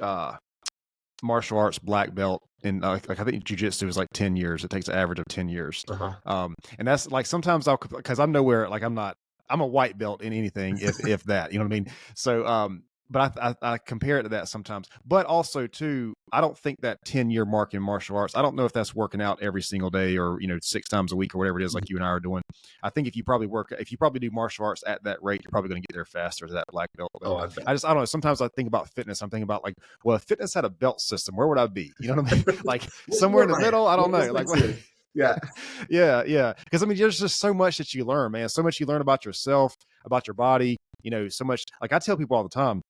martial arts black belt in I think jiu-jitsu is like 10 years. It takes an average of 10 years. And that's like, sometimes because I'm nowhere, like I'm a white belt in anything, if that, you know what I mean? So, but I compare it to that sometimes. But also too, I don't think that 10-year mark in martial arts, I don't know if that's working out every single day or 6 times a week or whatever it is, like you and I are doing. I think if you probably do martial arts at that rate, you're probably going to get there faster to that black belt. I don't know. Sometimes I think about fitness. I'm thinking about like, well, if fitness had a belt system, where would I be? You know what I mean? Like somewhere in the middle. I don't know. Like, yeah. Because I mean, there's just so much that you learn, man. So much you learn about yourself, about your body. So much. Like I tell people all the time,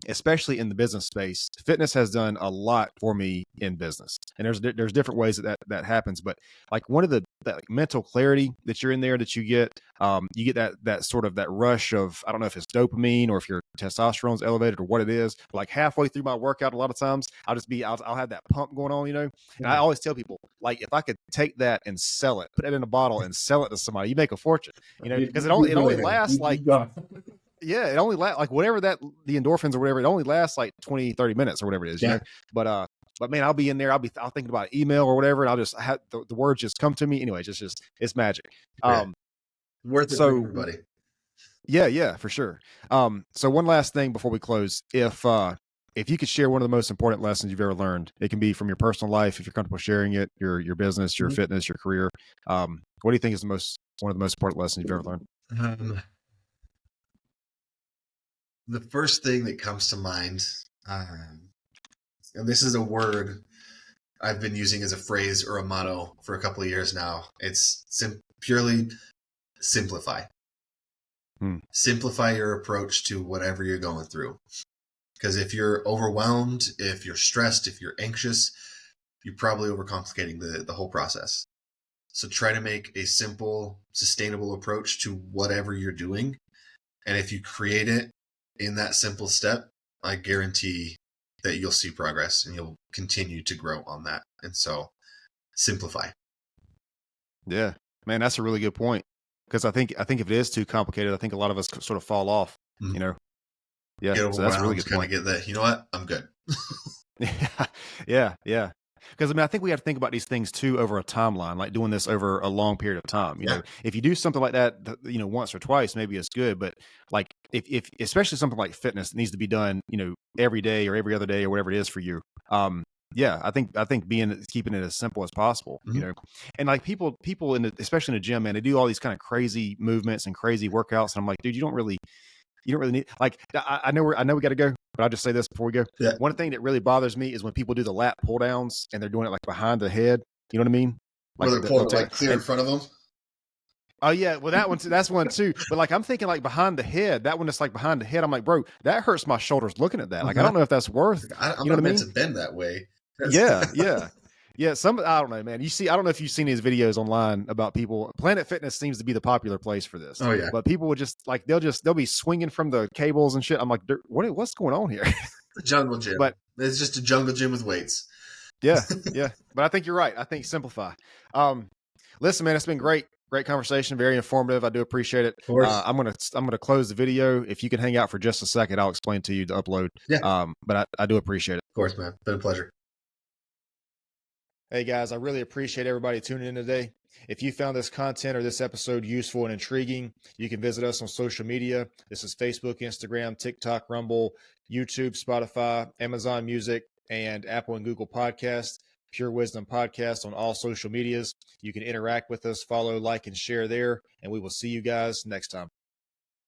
especially in the business space, fitness has done a lot for me in business. And there's different ways that happens. But like one of that like mental clarity that you're in there, that you get that sort of that rush of, I don't know if it's dopamine or if your testosterone's elevated or what it is. But like halfway through my workout, a lot of times I'll have that pump going on, And I always tell people, like, if I could take that and sell it, put it in a bottle and sell it to somebody, you make a fortune, because it only lasts like, yeah, it only lasts like whatever the endorphins or whatever, it only lasts like 20, 30 minutes or whatever it is, But man, I'll be in there, I'll thinking about an email or whatever, and I'll just have the words just come to me. Anyways, it's magic. Worth it for everybody. Yeah, for sure. So one last thing before we close, if you could share one of the most important lessons you've ever learned, it can be from your personal life, if you're comfortable sharing it, your business, your fitness, your career. What do you think is one of the most important lessons you've ever learned? The first thing that comes to mind, and this is a word I've been using as a phrase or a motto for a couple of years now. It's purely simplify. Simplify your approach to whatever you're going through. Because if you're overwhelmed, if you're stressed, if you're anxious, you're probably overcomplicating the whole process. So try to make a simple, sustainable approach to whatever you're doing. And if you create it in that simple step, I guarantee that you'll see progress and you'll continue to grow on that. And so simplify. Yeah, man, that's a really good point. Because I think if it is too complicated, I think a lot of us sort of fall off. Mm-hmm. You know. Yeah, Get so that's a really overwhelmed, good kind of point. get that, you know what, I'm good. Yeah, yeah, yeah. Because I mean, I think we have to think about these things too over a timeline, like doing this over a long period of time. You Yeah. know, if you do something like that, you know, once or twice, maybe it's good. But like, if especially something like fitness that needs to be done, you know, every day or every other day or whatever it is for you. Yeah, I think keeping it as simple as possible. You know, and like people in especially in the gym, man, they do all these kind of crazy movements and crazy workouts, and I'm like, dude, you don't really need, like, I know we got to go, but I'll just say this before we go. Yeah. One thing that really bothers me is when people do the lat pull downs and they're doing it like behind the head. You know what I mean? Like, Like they're pulling it like clear in front of them. Oh yeah, well that's one too. But like I'm thinking like behind the head, that one that's like behind the head. I'm like, bro, that hurts my shoulders looking at that. Like I don't know if that's worth. I'm You know not what I meant mean? to bend that way. Yeah, yeah. Yeah, I don't know, man. You see, I don't know if you've seen these videos online about people. Planet Fitness seems to be the popular place for this. Oh yeah. But people would just like they'll be swinging from the cables and shit. I'm like, what's going on here? The jungle gym. But it's just a jungle gym with weights. yeah, yeah. But I think you're right. I think simplify. Listen, man, it's been great conversation, very informative. I do appreciate it. Of course. I'm gonna close the video. If you can hang out for just a second, I'll explain to you the upload. Yeah. But I do appreciate it. Of course, man. Been a pleasure. Hey guys, I really appreciate everybody tuning in today. If you found this content or this episode useful and intriguing, you can visit us on social media. This is Facebook, Instagram, TikTok, Rumble, YouTube, Spotify, Amazon Music, and Apple and Google Podcasts. Pure Wisdom Podcast on all social medias. You can interact with us, follow, like, and share there, and we will see you guys next time.